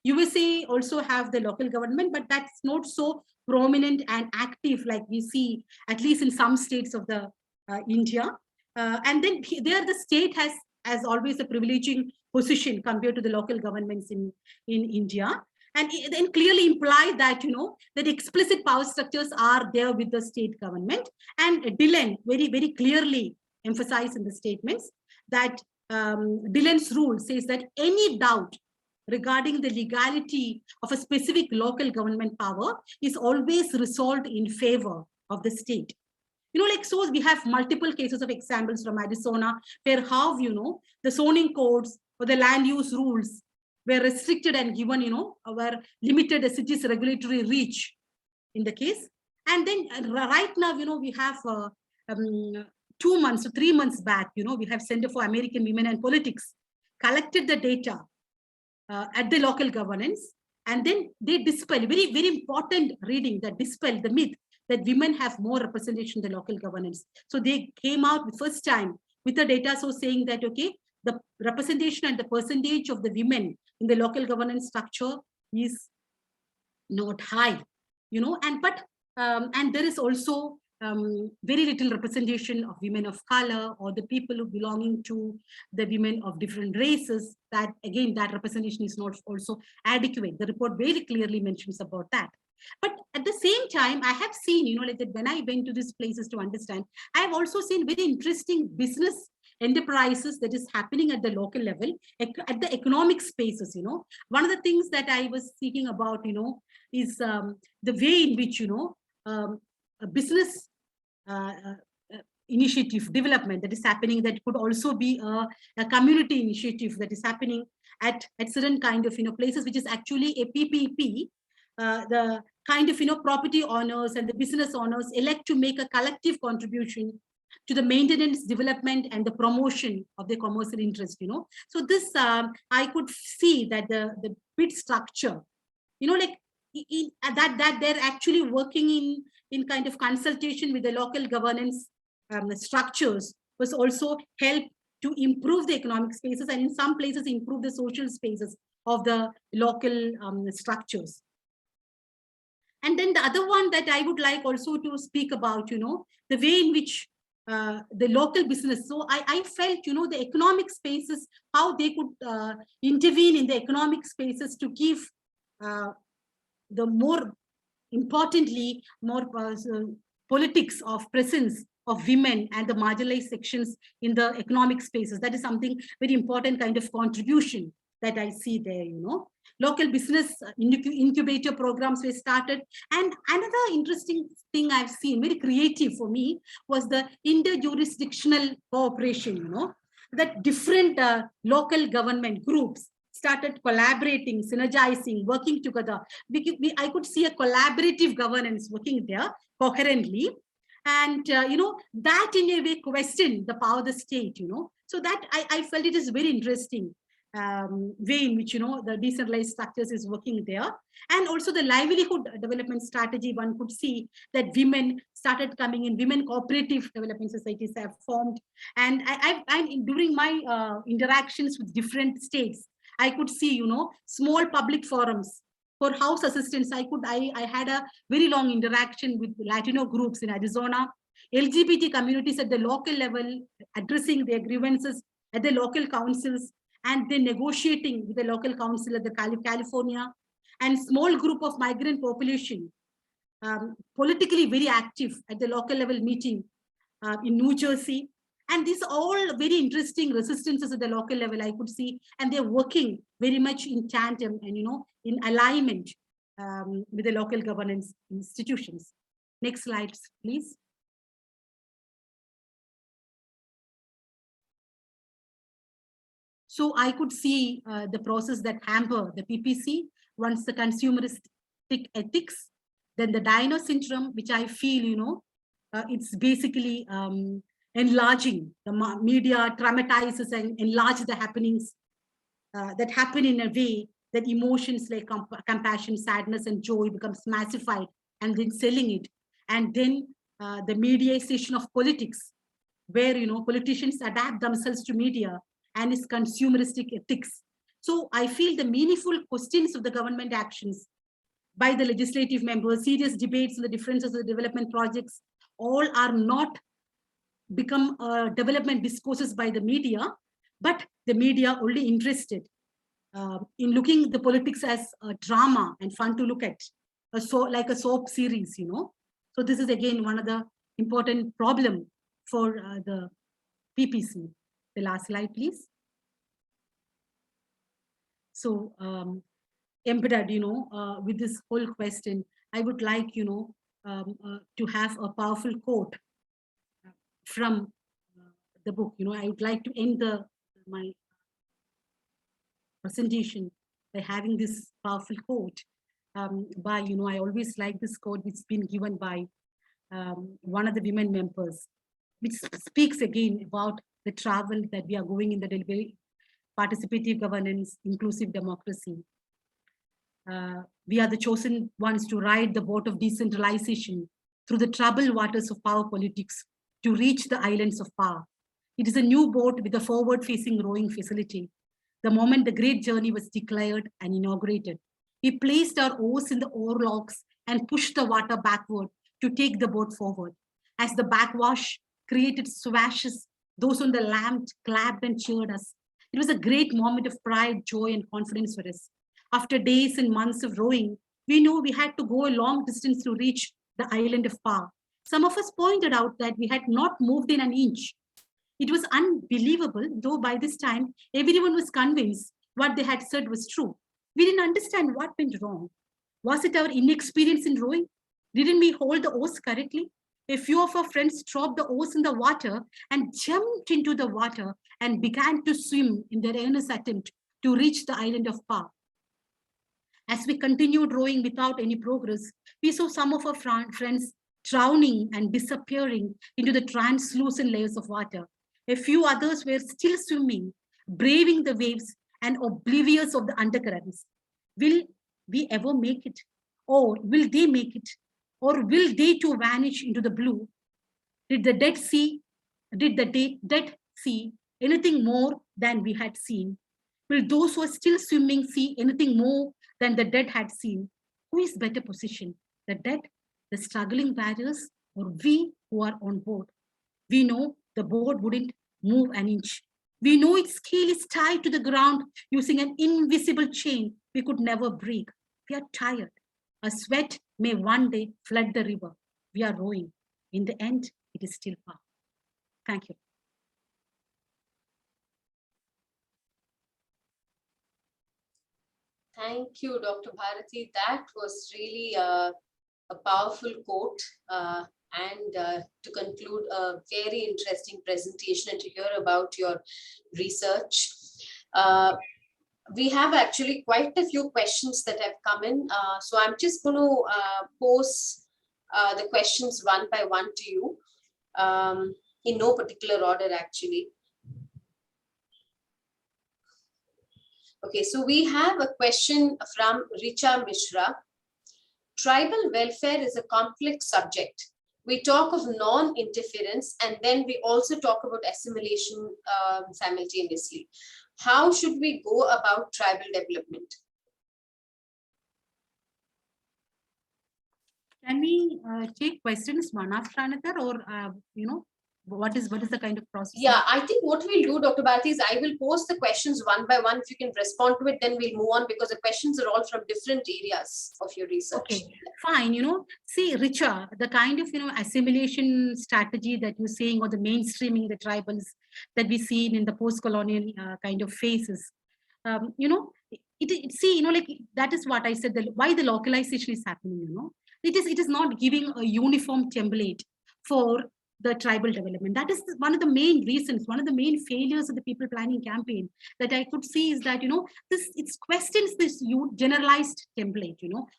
USA also have the local government, but that's not so prominent and active like we see, at least in some states of the India. And then there the state has, as always, a privileging position compared to the local governments in India. And then clearly imply that, that explicit power structures are there with the state government. And Dhillon very, very clearly emphasized in the statements that Dhillon's rule says that any doubt regarding the legality of a specific local government power is always resolved in favor of the state. So we have multiple cases of examples from Arizona, where how, the zoning codes or the land use rules were restricted and given, were limited the city's regulatory reach in the case. And then right now, we have 2 months or 3 months back, we have Center for American Women and Politics collected the data at the local governance, and then they dispel, very, very important reading, that dispel the myth that women have more representation in the local governance. So they came out the first time with the data, so saying that, okay, the representation and the percentage of the women in the local governance structure is not high, and there is also very little representation of women of color or the people who belonging to the women of different races. That again, that representation is not also adequate. The report very clearly mentions about that. But at the same time, I have seen, like that when I went to these places to understand, I have also seen very interesting business enterprises that is happening at the local level, at the economic spaces. One of the things that I was speaking about, is the way in which, a business initiative development that is happening, that could also be a community initiative that is happening at certain kind of, places, which is actually a PPP. The kind of, property owners and the business owners elect to make a collective contribution to the maintenance, development, and the promotion of the commercial interest. So this, I could see that the bid structure, that they're actually working in kind of consultation with the local governance structures, was also help to improve the economic spaces, and in some places improve the social spaces of the local structures. And then the other one that I would like also to speak about, the way in which the local business. So I felt, the economic spaces, how they could intervene in the economic spaces to give the more importantly, more politics of presence of women and the marginalized sections in the economic spaces. That is something very important kind of contribution that I see there, Local business incubator programs were started. And another interesting thing I've seen, very creative for me, was the interjurisdictional cooperation, that different local government groups started collaborating, synergizing, working together. I could see a collaborative governance working there coherently. And, that in a way questioned the power of the state, So that I felt it is very interesting way in which, the decentralized structures is working there. And also the livelihood development strategy, one could see that women started coming in, women cooperative development societies have formed. And during my interactions with different states, I could see, small public forums for house assistants. I had a very long interaction with Latino groups in Arizona, LGBT communities at the local level, addressing their grievances at the local councils, and then negotiating with the local council at the California, and small group of migrant population, politically very active at the local level meeting in New Jersey. And these are all very interesting resistances at the local level I could see, and they're working very much in tandem and, in alignment with the local governance institutions. Next slide, please. So I could see the process that hamper the PPC, once the consumeristic ethics, then the Dino syndrome, which I feel, it's basically enlarging the media, dramatizes and enlarge the happenings that happen in a way that emotions like compassion, sadness, and joy becomes massified and then selling it. And then the mediation of politics, where, politicians adapt themselves to media and its consumeristic ethics. So I feel the meaningful questions of the government actions by the legislative members, serious debates on the differences of the development projects, all are not become development discourses by the media, but the media only interested in looking the politics as a drama and fun to look at, like a soap series, So this is again one of the important problem for the PPC. The last slide, please. So embedded, with this whole question, I would like, to have a powerful quote from the book. I would like to end my presentation by having this powerful quote by, I always like this quote, which has been given by one of the women members, which speaks again about the travel that we are going in the delivery, participative governance, inclusive democracy. We are the chosen ones to ride the boat of decentralization through the troubled waters of power politics to reach the islands of power. It is a new boat with a forward-facing rowing facility. The moment the great journey was declared and inaugurated, we placed our oars in the oarlocks and pushed the water backward to take the boat forward. As the backwash created swashes, those on the land clapped and cheered us. It was a great moment of pride, joy, and confidence for us. After days and months of rowing, we know we had to go a long distance to reach the island of power. Some of us pointed out that we had not moved in an inch. It was unbelievable, though by this time, everyone was convinced what they had said was true. We didn't understand what went wrong. Was it our inexperience in rowing? Didn't we hold the oars correctly? A few of our friends dropped the oars in the water and jumped into the water and began to swim in their earnest attempt to reach the island of power. As we continued rowing without any progress, we saw some of our friends drowning and disappearing into the translucent layers of water. A few others were still swimming, braving the waves and oblivious of the undercurrents. Will we ever make it? Or will they make it? Or will they too vanish into the blue? Did the Dead Sea anything more than we had seen? Will those who are still swimming see anything more than the dead had seen? Who is better positioned? The dead, the struggling warriors, or we who are on board? We know the boat wouldn't move an inch. We know its keel is tied to the ground using an invisible chain we could never break. We are tired. A sweat may one day flood the river. We are rowing. In the end, it is still far. Thank you. Thank you, Dr. Bharati. That was really a powerful quote, and to conclude a very interesting presentation and to hear about your research. We have actually quite a few questions that have come in. So I'm just going to pose the questions one by one to you, in no particular order, actually. Okay, so we have a question from Richa Mishra. Tribal welfare is a complex subject. We talk of non-interference, and then we also talk about assimilation simultaneously. How should we go about tribal development? Can we take questions one after another, or what is the kind of process? Yeah, I think what we'll do, Dr. Bharati, is I will pose the questions one by one. If you can respond to it, then we'll move on, because the questions are all from different areas of your research. Okay, fine. See, Richa, the kind of assimilation strategy that you're saying, or the mainstreaming the tribals that we see in the post-colonial kind of phases, like that is what I said. Why the localization is happening? It is not giving a uniform template for the tribal development. That is one of the main reasons, one of the main failures of the people planning campaign that I could see is that, it questions this generalized template,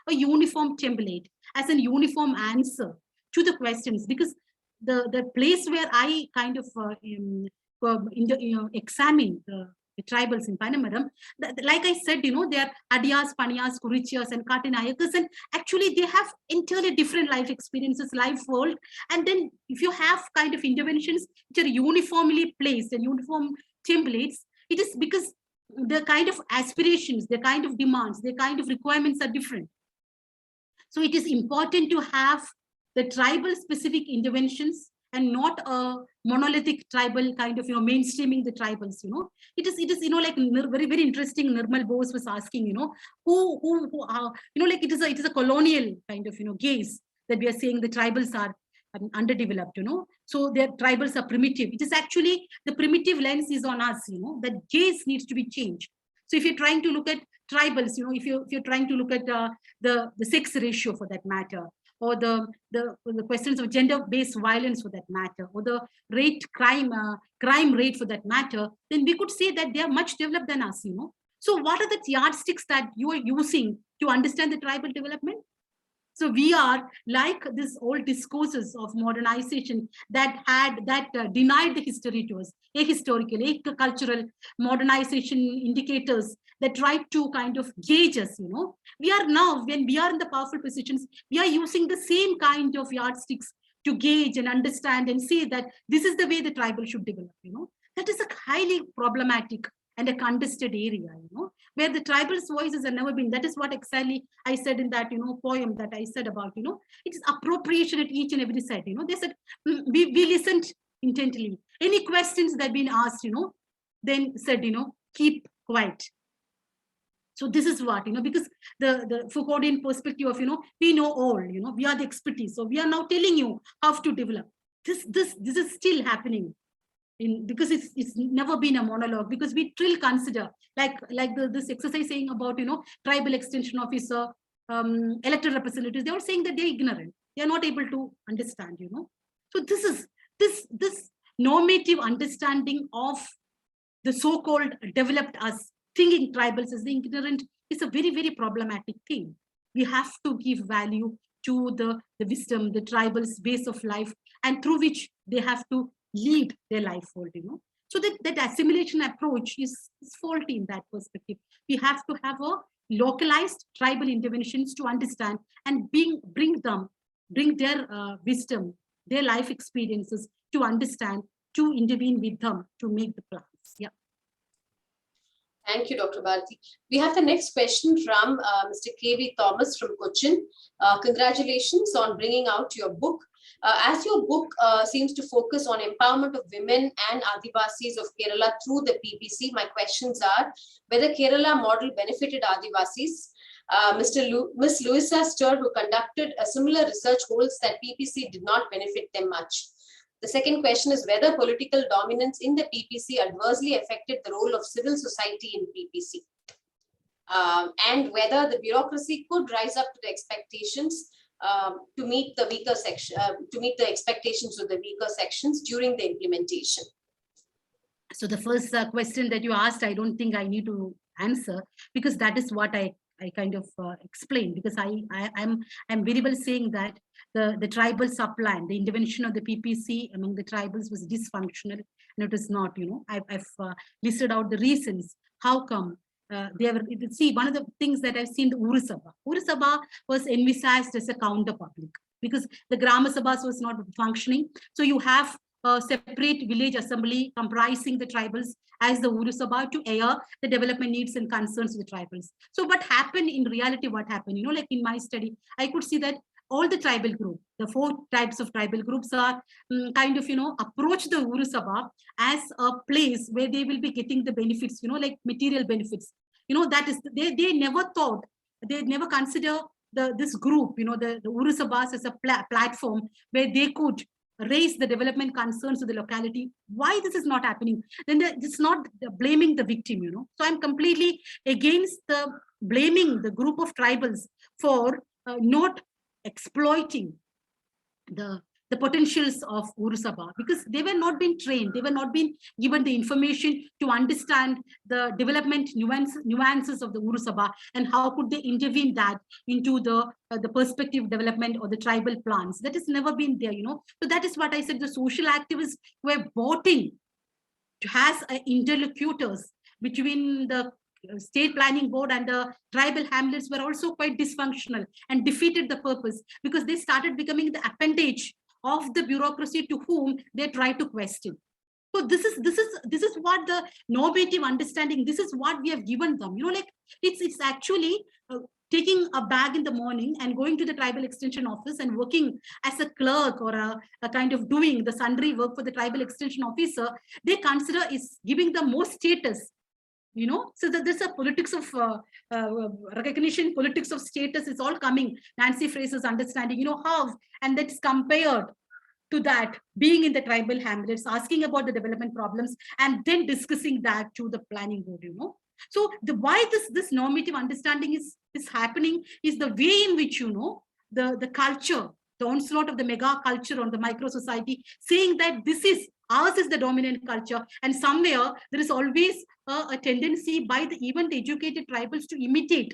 a uniform template as a uniform answer to the questions, because the place where I kind of examine the tribals in Panamaram, like I said, they are Adiyas, Paniyas, Kurichias, and Katinayakas, and actually they have entirely different life experiences, life world. And then if you have kind of interventions which are uniformly placed and uniform templates, it is because the kind of aspirations, the kind of demands, the kind of requirements are different. So it is important to have the tribal specific interventions and not a monolithic tribal kind of, mainstreaming the tribals, It is, like very, very interesting. Nirmal Bose was asking, who are, like it is a colonial kind of, gaze that we are saying the tribals are underdeveloped, So their tribals are primitive. It is actually the primitive lens is on us, that gaze needs to be changed. So if you're trying to look at tribals, if you're trying to look at the sex ratio for that matter, or the questions of gender-based violence for that matter, or the crime rate for that matter, then we could say that they are much developed than us, So what are the yardsticks that you are using to understand the tribal development? So we are like this old discourses of modernization that denied the history to us, ahistorical, cultural modernization indicators that try to kind of gauge us, We are now, when we are in the powerful positions, we are using the same kind of yardsticks to gauge and understand and say that this is the way the tribal should develop, That is a highly problematic and a contested area, where the tribal's voices have never been. That is what exactly I said in that, poem that I said about, it is appropriation at each and every side, They said, we listened intently. Any questions that have been asked, then said, keep quiet. So this is what, because the Foucauldian perspective of, we know all, we are the expertise. So we are now telling you how to develop. This is still happening. Because it's never been a monologue, because we still consider like this exercise saying about tribal extension officer, elected representatives, they are saying that they're ignorant, they are not able to understand, So this is this normative understanding of the so-called developed us thinking tribals as the ignorant is a very, very problematic thing. We have to give value to the wisdom, the tribals' base of life, and through which they have to lead their life world, So that assimilation approach is faulty in that perspective. We have to have a localized tribal interventions to understand and bring their wisdom, their life experiences to understand, to intervene with them, to make the plans. Yeah. Thank you, Dr. Bharati. We have the next question from Mr. K.V. Thomas from Cochin. Congratulations on bringing out your book. As your book seems to focus on empowerment of women and Adivasis of Kerala through the PPC, my questions are whether Kerala model benefited Adivasis. Ms. Louisa Sturr, who conducted a similar research, holds that PPC did not benefit them much. The second question is whether political dominance in the PPC adversely affected the role of civil society in PPC. And whether the bureaucracy could rise up to the expectations to meet the weaker section, to meet the expectations of the weaker sections during the implementation. So the first question that you asked, I don't think I need to answer, because that is what I kind of explained, because I'm very well saying that the tribal subplan, the intervention of the PPC among the tribals was dysfunctional, and it is not, you know, I've listed out the reasons. How come they were, see, one of the things that I've seen, the Uru Sabha was envisaged as a counter public, because the Grama Sabhas was not functioning. So you have a separate village assembly comprising the tribals as the Uru Sabha to air the development needs and concerns of the tribals. So what happened in reality, what happened, you know, like in my study, I could see that all the tribal group, the 4 types of tribal groups are kind of, you know, approach the Uru Sabha as a place where they will be getting the benefits, you know, like material benefits. You know, that is, they never thought, they never consider this group, you know, the Uru Sabhas as a platform where they could raise the development concerns of the locality. Why this is not happening? Then it's not blaming the victim, you know. So I'm completely against the blaming the group of tribals for not exploiting the potentials of Uru Sabha, because they were not being trained, they were not being given the information to understand the development nuances of the Uru Sabha, and how could they intervene that into the perspective development or the tribal plans. That has never been there, you know. So that is what I said, the social activists were bought in to has interlocutors between the state planning board and the tribal hamlets were also quite dysfunctional and defeated the purpose, because they started becoming the appendage of the bureaucracy to whom they try to question. So this is what the normative understanding, this is what we have given them, you know, like it's actually taking a bag in the morning and going to the tribal extension office and working as a clerk or a kind of doing the sundry work for the tribal extension officer. They consider is giving them more status, you know. So that there's a politics of recognition, politics of status is all coming. Nancy Fraser's understanding, you know, how, and that's compared to that being in the tribal hamlets, asking about the development problems, and then discussing that to the planning board, you know. So the why this normative understanding is happening is the way in which, you know, the culture, the onslaught of the mega culture on the micro society, saying that this is ours is the dominant culture, and somewhere there is always a tendency by even the educated tribals to imitate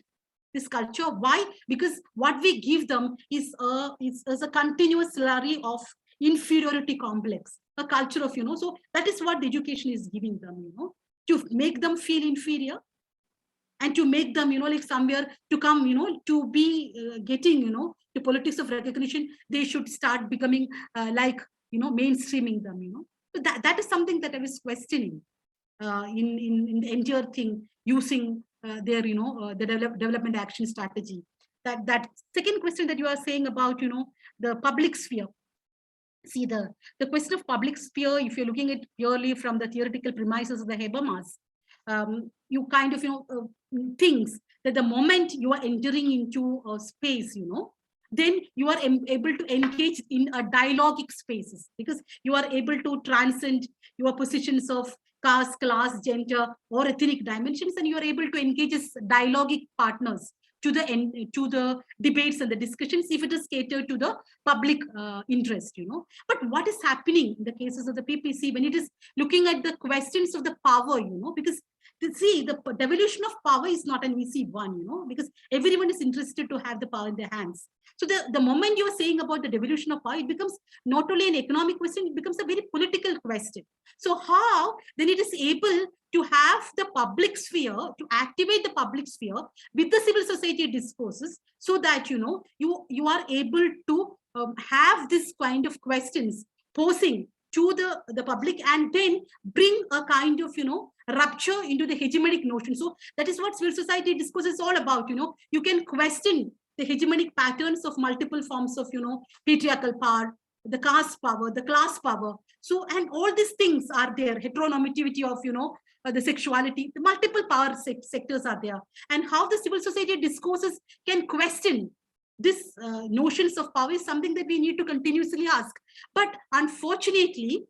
this culture. Why? Because what we give them is a continuous slurry of inferiority complex, a culture of, you know, so that is what the education is giving them, you know, to make them feel inferior, and to make them, you know, like somewhere to come, you know, to be getting, you know, the politics of recognition, they should start becoming like, you know, mainstreaming them, you know. So that is something that I was questioning in the entire thing, using their, you know, the development action strategy. That second question that you are saying about, you know, the public sphere. See, the question of public sphere, if you're looking at purely from the theoretical premises of the Habermas, you kind of, you know, thinks that the moment you are entering into a space, you know, then you are able to engage in a dialogic spaces, because you are able to transcend your positions of caste, class, gender, or ethnic dimensions, and you are able to engage as dialogic partners to the debates and the discussions, if it is catered to the public interest, you know. But what is happening in the cases of the PPC when it is looking at the questions of the power, you know, because see, the devolution of power is not an easy one, you know, because everyone is interested to have the power in their hands. So the moment you are saying about the devolution of power, it becomes not only an economic question, it becomes a very political question. So how then it is able to have the public sphere, to activate the public sphere with the civil society discourses, so that, you know, you are able to have this kind of questions posing to the public, and then bring a kind of, you know, rupture into the hegemonic notion. So that is what civil society discourse is all about, you know. You can question the hegemonic patterns of multiple forms of, you know, patriarchal power, the caste power, the class power. So, and all these things are there, heteronormativity of, you know, the sexuality, the multiple power sectors are there, and how the civil society discourses can question this notions of power is something that we need to continuously ask. But unfortunately,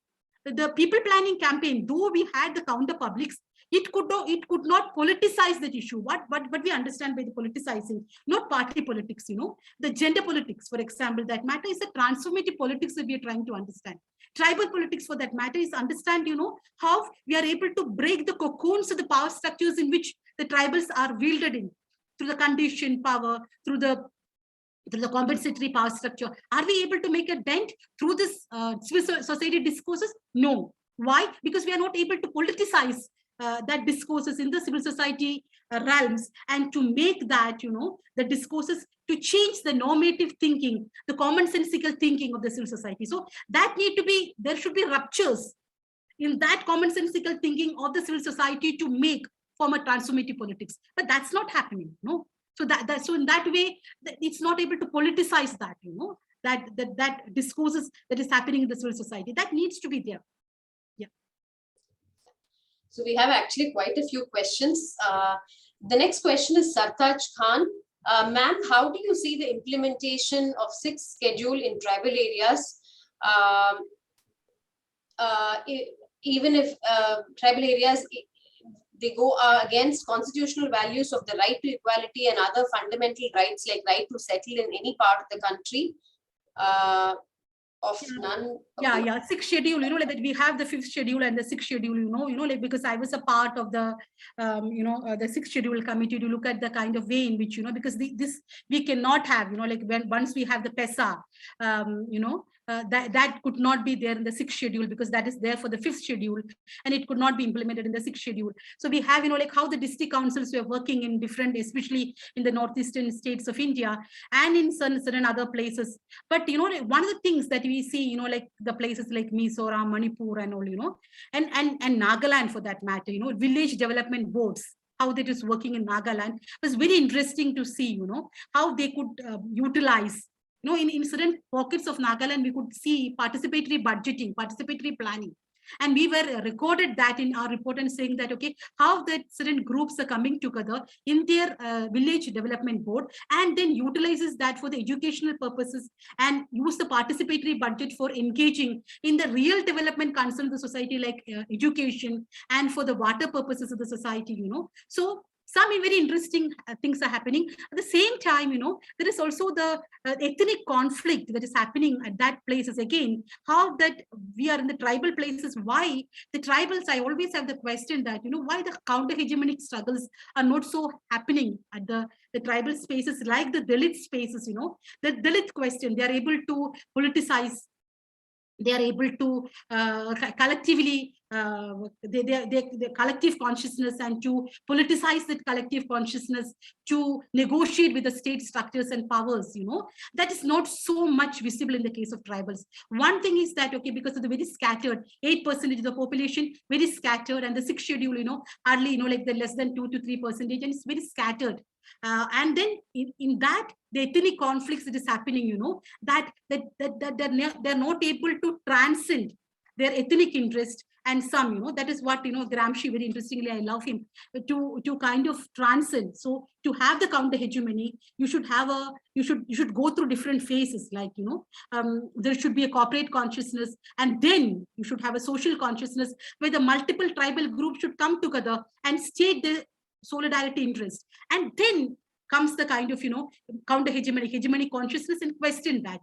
the people planning campaign, though we had the counter publics, it could not politicize that issue. What we understand by the politicizing, not party politics, the gender politics, for example, that matter is a transformative politics that we are trying to understand. Tribal politics, for that matter, is understand, how we are able to break the cocoons of the power structures in which the tribals are wielded in, through the conditioned power, through the compensatory power structure. Are we able to make a dent through this civil society discourses? No. Why? Because we are not able to politicize that discourses in the civil society realms, and to make that, the discourses to change the normative thinking, the commonsensical thinking of the civil society. So that there should be ruptures in that commonsensical thinking of the civil society to make form a transformative politics. But that's not happening, no. So in that way, it's not able to politicize that, that discourses that is happening in the civil society. That needs to be there. Yeah. So we have actually quite a few questions. The next question is Sartaj Khan. Ma'am, how do you see the implementation of 6th schedule in tribal areas? Even if tribal areas, they go against constitutional values of the right to equality and other fundamental rights like right to settle in any part of the country. Of none. Yeah. 6th schedule, like that we have the 5th schedule and the 6th schedule, like because I was a part of the, the 6th schedule committee to look at the kind of way in which, because this we cannot have, like once we have the PESA, that could not be there in the 6th schedule, because that is there for the 5th schedule, and it could not be implemented in the 6th schedule. So we have, like how the district councils were working in different, especially in the northeastern states of India and in certain other places. But, one of the things that we see, like the places like Mizoram, Manipur and all, and Nagaland for that matter, village development boards, how that is working in Nagaland. It was very interesting to see, how they could utilize, in certain pockets of Nagaland, we could see participatory budgeting, participatory planning. And we were recorded that in our report and saying that, okay, how that certain groups are coming together in their village development board, and then utilizes that for the educational purposes and use the participatory budget for engaging in the real development concern of the society, like education and for the water purposes of the society, So some very interesting things are happening. At the same time, there is also the ethnic conflict that is happening at that places. Again, how that we are in the tribal places, why the tribals, I always have the question that, why the counter-hegemonic struggles are not so happening at the tribal spaces, like the Dalit spaces, the Dalit question, they are able to politicize, they are able to collectively, the collective consciousness, and to politicize that collective consciousness, to negotiate with the state structures and powers, that is not so much visible in the case of tribals. One thing is that, okay, because of the very scattered, 8% of the population, very scattered, and the 6th schedule, hardly, like the less than 2 to 3%, and it's very scattered. And then in that, the ethnic conflicts that is happening, that they're not able to transcend their ethnic interest, and some, that is what, Gramsci, very interestingly, I love him, to kind of transcend. So to have the counter hegemony, you should go through different phases, like, there should be a corporate consciousness, and then you should have a social consciousness where the multiple tribal groups should come together and state the solidarity interest. And then comes the kind of, counter hegemony consciousness, and question that,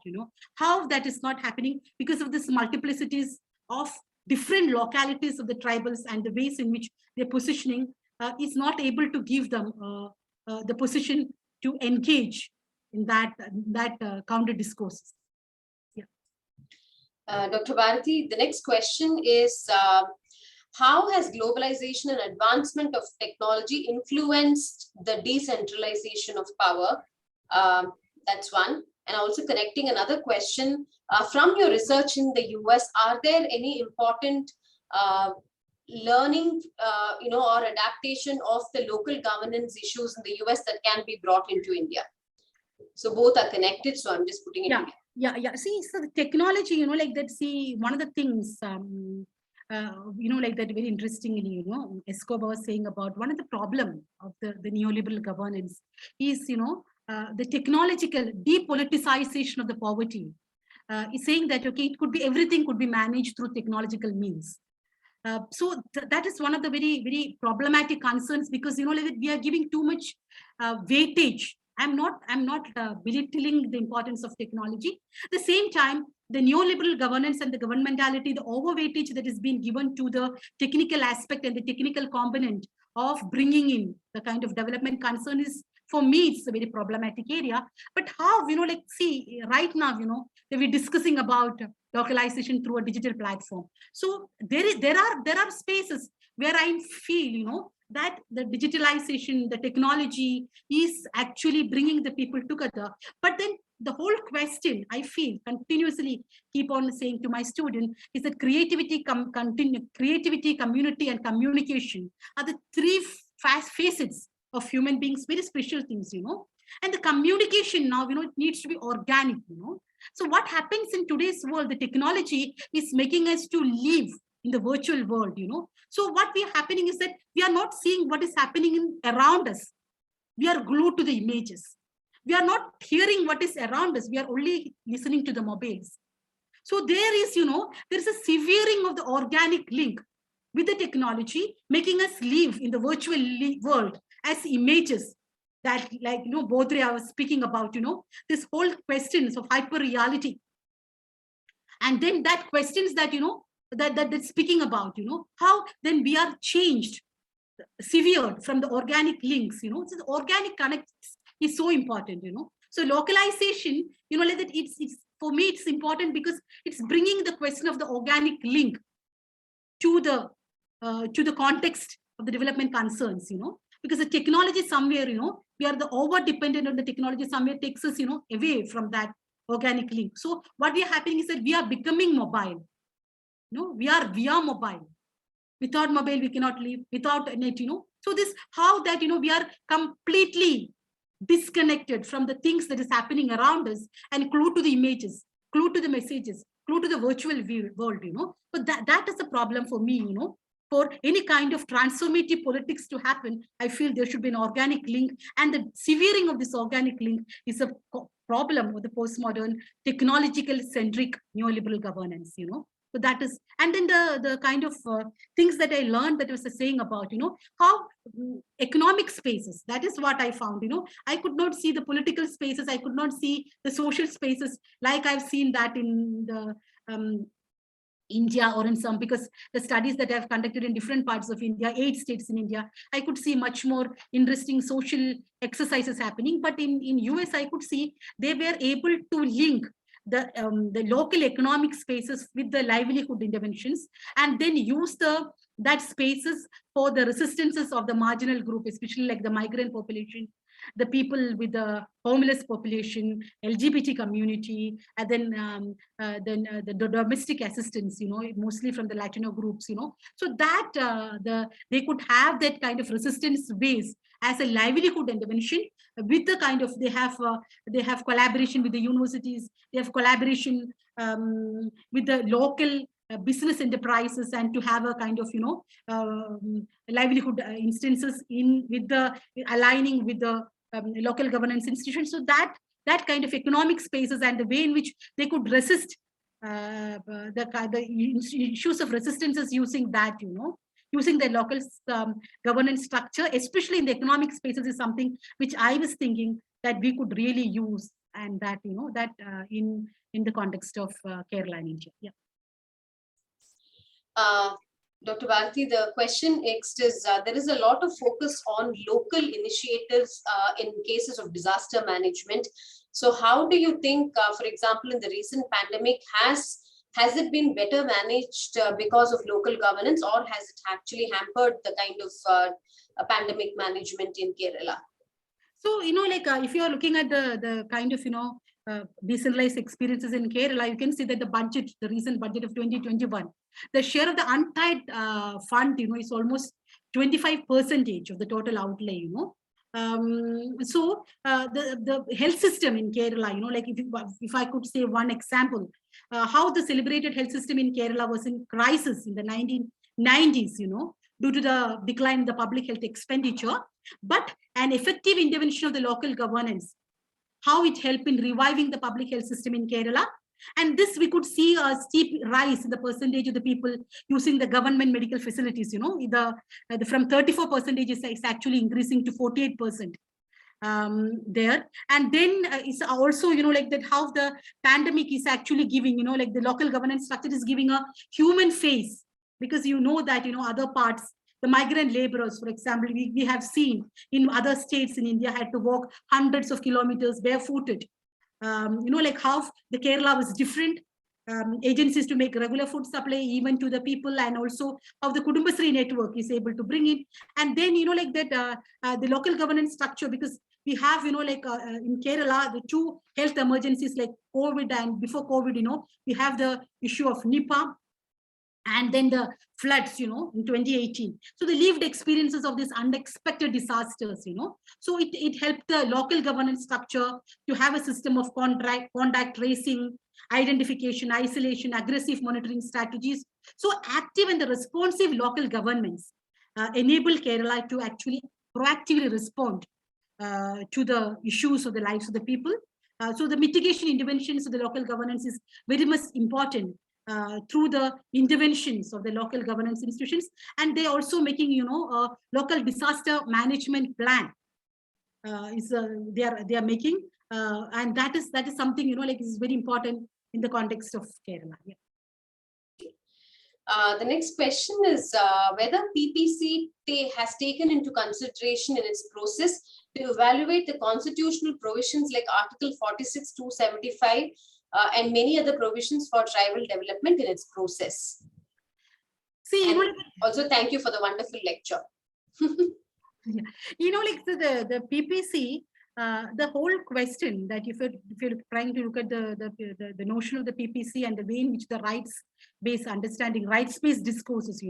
how that is not happening because of this multiplicities of different localities of the tribals, and the ways in which their positioning is not able to give them the position to engage in that counter discourses. Yeah. Dr. Bharati, the next question is, how has globalization and advancement of technology influenced the decentralization of power? That's one. And also connecting another question, from your research in the US, are there any important learning, or adaptation of the local governance issues in the US that can be brought into India? So both are connected, so I'm just putting it together. Yeah. See, so the technology, like that, see, one of the things, like that, very interestingly, Escobar was saying about one of the problem of the neoliberal governance is, the technological depoliticization of the poverty is saying that, okay, it could be, everything could be managed through technological means. That is one of the very, very problematic concerns, because, you know, like we are giving too much weightage. I'm not belittling the importance of technology. At the same time, the neoliberal governance and the governmentality, the overweightage that is being given to the technical aspect and the technical component of bringing in the kind of development concern is, for me, it's a very problematic area. But how, you know, like, see, right now, you know, we're discussing about localization through a digital platform. So there are spaces where I feel, you know, that the digitalization, the technology is actually bringing the people together. But then the whole question, I feel, continuously keep on saying to my student, is that creativity, creativity, community, and communication are the three facets of human beings, very special things, you know. And the communication now, you know, it needs to be organic, you know. So what happens in today's world, the technology is making us to live in the virtual world, you know. So what we are happening is that we are not seeing what is happening around us. We are glued to the images. We are not hearing what is around us. We are only listening to the mobiles. So there is, you know, there is a severing of the organic link with the technology, making us live in the virtual world as images that, like, you know, Bodhre was speaking about, you know, this whole questions of hyper reality. And then that questions that, you know, that speaking about, you know, how then we are changed, severed from the organic links, you know. So the organic connect is so important, you know. So localization, you know, like that, it's for me, it's important because it's bringing the question of the organic link to the context of the development concerns, you know, because the technology somewhere, you know, we are the over dependent on the technology, somewhere takes us, you know, away from that organic link. So what we are happening is that we are becoming mobile. No, we are mobile. Without mobile, we cannot live. Without net, you know. So this, how that, you know, we are completely disconnected from the things that is happening around us and glued to the images, glued to the messages, glued to the virtual world, you know. So that is a problem for me, you know. For any kind of transformative politics to happen, I feel there should be an organic link, and the severing of this organic link is a problem with the postmodern technological centric neoliberal governance, you know. So that is, and then the kind of things that I learned, that was saying about, you know, how economic spaces, that is what I found, you know. I could not see the political spaces, I could not see the social spaces like I've seen that in the India or in some, because the studies that I've conducted in different parts of India, 8 states in India, I could see much more interesting social exercises happening. But in US, I could see they were able to link the local economic spaces with the livelihood interventions, and then use that spaces for the resistances of the marginal group, especially like the migrant population, the people with the homeless population, LGBT community, and then the domestic assistance, you know, mostly from the Latino groups, you know. So that they could have that kind of resistance base as a livelihood intervention, with the kind of, they have collaboration with the universities, they have collaboration with the local business enterprises, and to have a kind of, you know, livelihood instances with the aligning with the local governance institutions. So that kind of economic spaces and the way in which they could resist the issues of resistances using that, you know, using the local governance structure, especially in the economic spaces, is something which I was thinking that we could really use, and that, you know, that in the context of Kerala and India. Yeah. Dr. Bharati, the question next is, there is a lot of focus on local initiatives in cases of disaster management. So how do you think, for example, in the recent pandemic, has it been better managed because of local governance, or has it actually hampered the kind of pandemic management in Kerala? So, you know, like if you are looking at the kind of, you know, decentralized experiences in Kerala, you can see that the recent budget of 2021, the share of the untied fund, you know, is almost 25% of the total outlay, you know. So the health system in Kerala, you know, like if I could say one example, how the celebrated health system in Kerala was in crisis in the 1990s, you know, due to the decline in the public health expenditure. But an effective intervention of the local governance how it helped in reviving the public health system in Kerala. And this, we could see a steep rise in the percentage of the people using the government medical facilities, from 34% is actually increasing to 48% there. And then it's also, like that, how the pandemic is actually giving, like the local governance structure is giving a human face, because that, other parts, the migrant laborers, for example, we have seen in other states in India had to walk hundreds of kilometers barefooted. Like how the Kerala was different. Agencies to make regular food supply even to the people, and also how the Kudumbashree network is able to bring in. And then, like that, the local governance structure, because we have, in Kerala, the two health emergencies like COVID, and before COVID, we have the issue of Nipah, and then the floods, in 2018. So the lived experiences of these unexpected disasters, so it helped the local governance structure to have a system of contact tracing, identification, isolation, aggressive monitoring strategies. So active and the responsive local governments enable Kerala to actually proactively respond to the issues of the lives of the people. So the mitigation interventions of the local governance is very much important through the interventions of the local governance institutions. And they also making, a local disaster management plan they are making. And that is something, like is very important in the context of Kerala. Yeah. The next question is whether PPC has taken into consideration in its process to evaluate the constitutional provisions like Article 46, 275, and many other provisions for tribal development in its process. See, also thank you for the wonderful lecture. Yeah. Like the PPC, the whole question that if you're trying to look at the notion of the PPC and the way in which the rights-based understanding, rights-based discourses,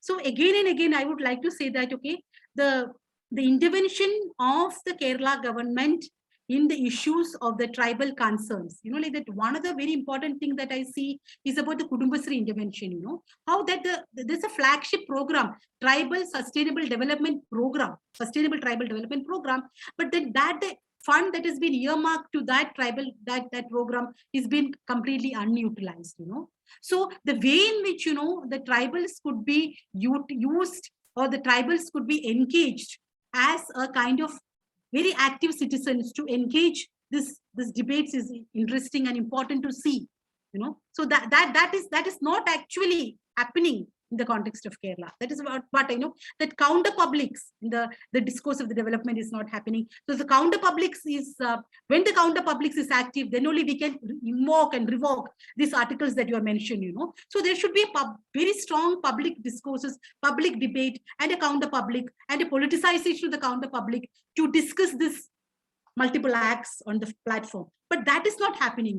So again and again, I would like to say that, okay, the intervention of the Kerala government in the issues of the tribal concerns, like that, one of the very important thing that I see is about the Kudumbashree intervention, how that there's a flagship program, Tribal Sustainable Development Program, Sustainable Tribal Development Program, but then that the fund that has been earmarked to that tribal, that program is been completely unutilized, So the way in which, the tribals could be used, or the tribals could be engaged as a kind of very active citizens to engage this debates is interesting and important to see, So that is not actually happening in the context of Kerala. That is about what I know, that counter publics in the discourse of the development is not happening. So the counter publics is when the counter publics is active, then only we can invoke and revoke these articles that you have mentioned, So there should be a very strong public discourses, public debate, and a counter public, and a politicization of the counter public to discuss this multiple acts on the platform. But that is not happening,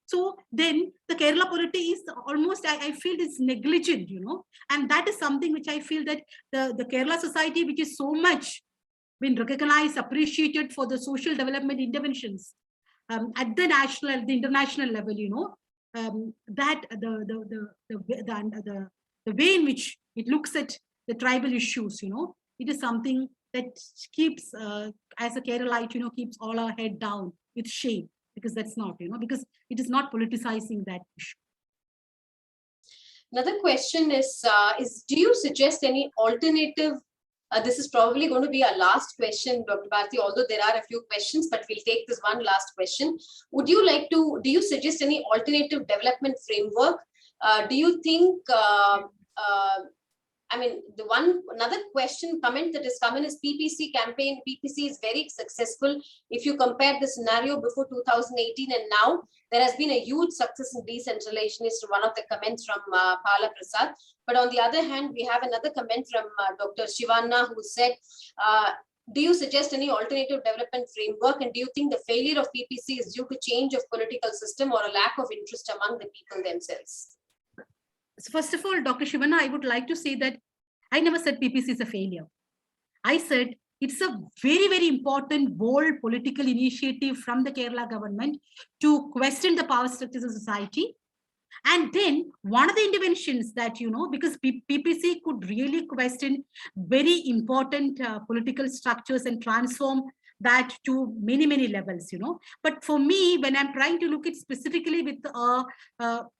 So then the Kerala polity is almost, I feel, it's negligent, and that is something which I feel that the Kerala society, which is so much been recognized, appreciated for the social development interventions at the national, at the international level, that the way in which it looks at the tribal issues, it is something that keeps, as a Keralite, keeps all our head down with shame. Because that's not, because it is not politicizing that issue. Another question is do you suggest any alternative? This is probably going to be our last question, Dr. Bharti, although there are a few questions, but we'll take this one last question. Do you suggest any alternative development framework? Do you think, another comment that has come in is PPC campaign. PPC is very successful. If you compare the scenario before 2018 and now, there has been a huge success in decentralization, is one of the comments from Pala Prasad. But on the other hand, we have another comment from Dr. Shivanna, who said, do you suggest any alternative development framework? And do you think the failure of PPC is due to change of political system or a lack of interest among the people themselves? So first of all, Dr. Shivanna, I would like to say that I never said PPC is a failure. I said it's a very, very important, bold political initiative from the Kerala government to question the power structures of society. And then one of the interventions that, because PPC could really question very important political structures and transform that to many, many levels, But for me, when I'm trying to look at specifically with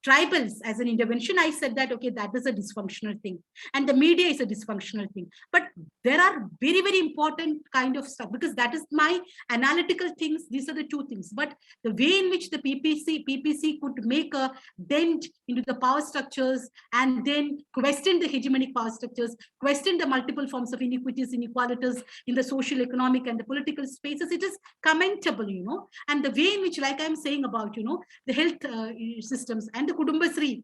tribals as an intervention, I said that, okay, that is a dysfunctional thing. And the media is a dysfunctional thing. But there are very, very important kind of stuff, because that is my analytical things. These are the two things. But the way in which the PPC could make a dent into the power structures and then question the hegemonic power structures, question the multiple forms of inequities, inequalities in the social, economic, and the political spaces, it is commendable, And the way in which, like I'm saying about, the health systems and the Kudumbasri,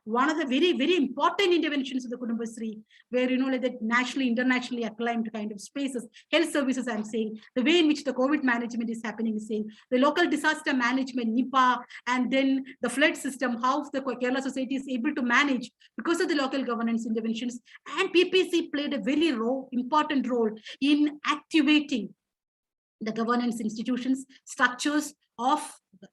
one of the very, very important interventions of the Kudumbasri, where, like the nationally, internationally acclaimed kind of spaces, health services, I'm saying, the way in which the COVID management is happening, is saying, the local disaster management, Nipah, and then the flood system, how the Kerala society is able to manage because of the local governance interventions. And PPC played a very important role in activating the governance institutions, structures of.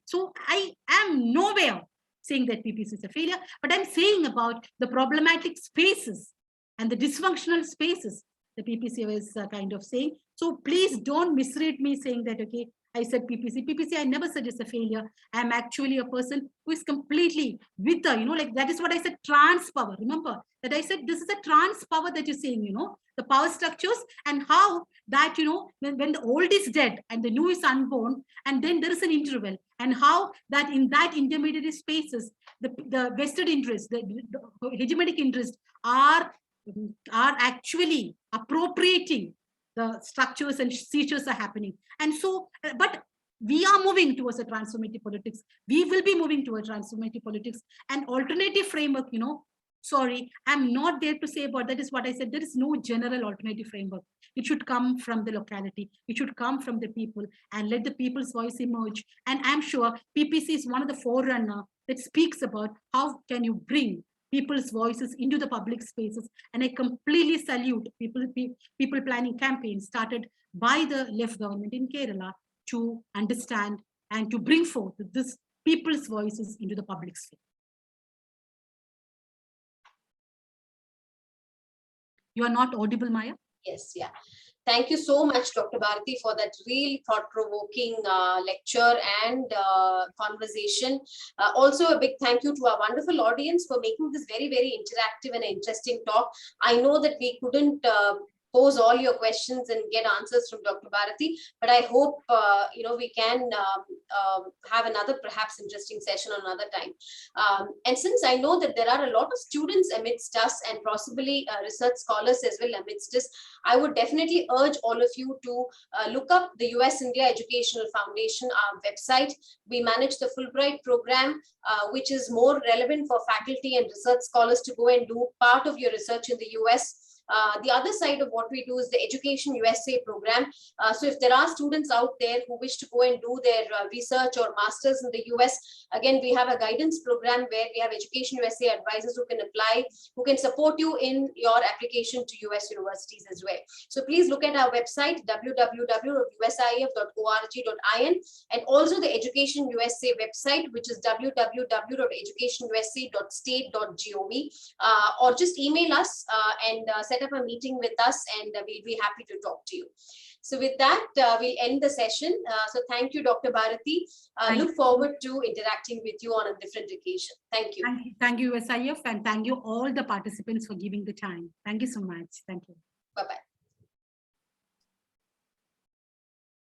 So I am nowhere saying that PPC is a failure, but I'm saying about the problematic spaces and the dysfunctional spaces the PPC was kind of saying. So please don't misread me saying that, okay, I said PPC. PPC, I never said it's a failure. I'm actually a person who is completely with the, like that is what I said, trans power. Remember that I said this is a trans power that you're saying, the power structures, and how that, when the old is dead and the new is unborn, and then there is an interval, and how that in that intermediary spaces, the vested interests, the hegemonic interests are actually appropriating the structures and seizures are happening. And so, but we are moving towards a transformative politics. We will be moving towards transformative politics and alternative framework, sorry, I'm not there to say about that is what I said. There is no general alternative framework. It should come from the locality. It should come from the people and let the people's voice emerge. And I'm sure PPC is one of the forerunner that speaks about how can you bring people's voices into the public spaces. And I completely salute people planning campaigns started by the left government in Kerala to understand and to bring forth this people's voices into the public sphere. You are not audible, Maya? Yes, yeah. Thank you so much, Dr. Bharati, for that real thought-provoking lecture and conversation. Also, a big thank you to our wonderful audience for making this very, very interactive and interesting talk. I know that we couldn't pose all your questions and get answers from Dr. Bharati, but I hope we can have another perhaps interesting session another time. And since I know that there are a lot of students amidst us and possibly research scholars as well amidst us, I would definitely urge all of you to look up the US India Educational Foundation, our website. We manage the Fulbright program, which is more relevant for faculty and research scholars to go and do part of your research in the US. The other side of what we do is the Education USA program. So if there are students out there who wish to go and do their research or masters in the US, again, we have a guidance program where we have Education USA advisors who can apply, who can support you in your application to US universities as well. So please look at our website, www.usif.org.in, and also the Education USA website, which is www.educationusa.state.gov, or just email us and set up a meeting with us, and we'll be happy to talk to you. So with that, we'll end the session. So thank you, Dr. Bharati. Look forward to interacting with you on a different occasion. Thank you. Thank you, USIF, and thank you all the participants for giving the time. Thank you so much. Thank you. Bye-bye.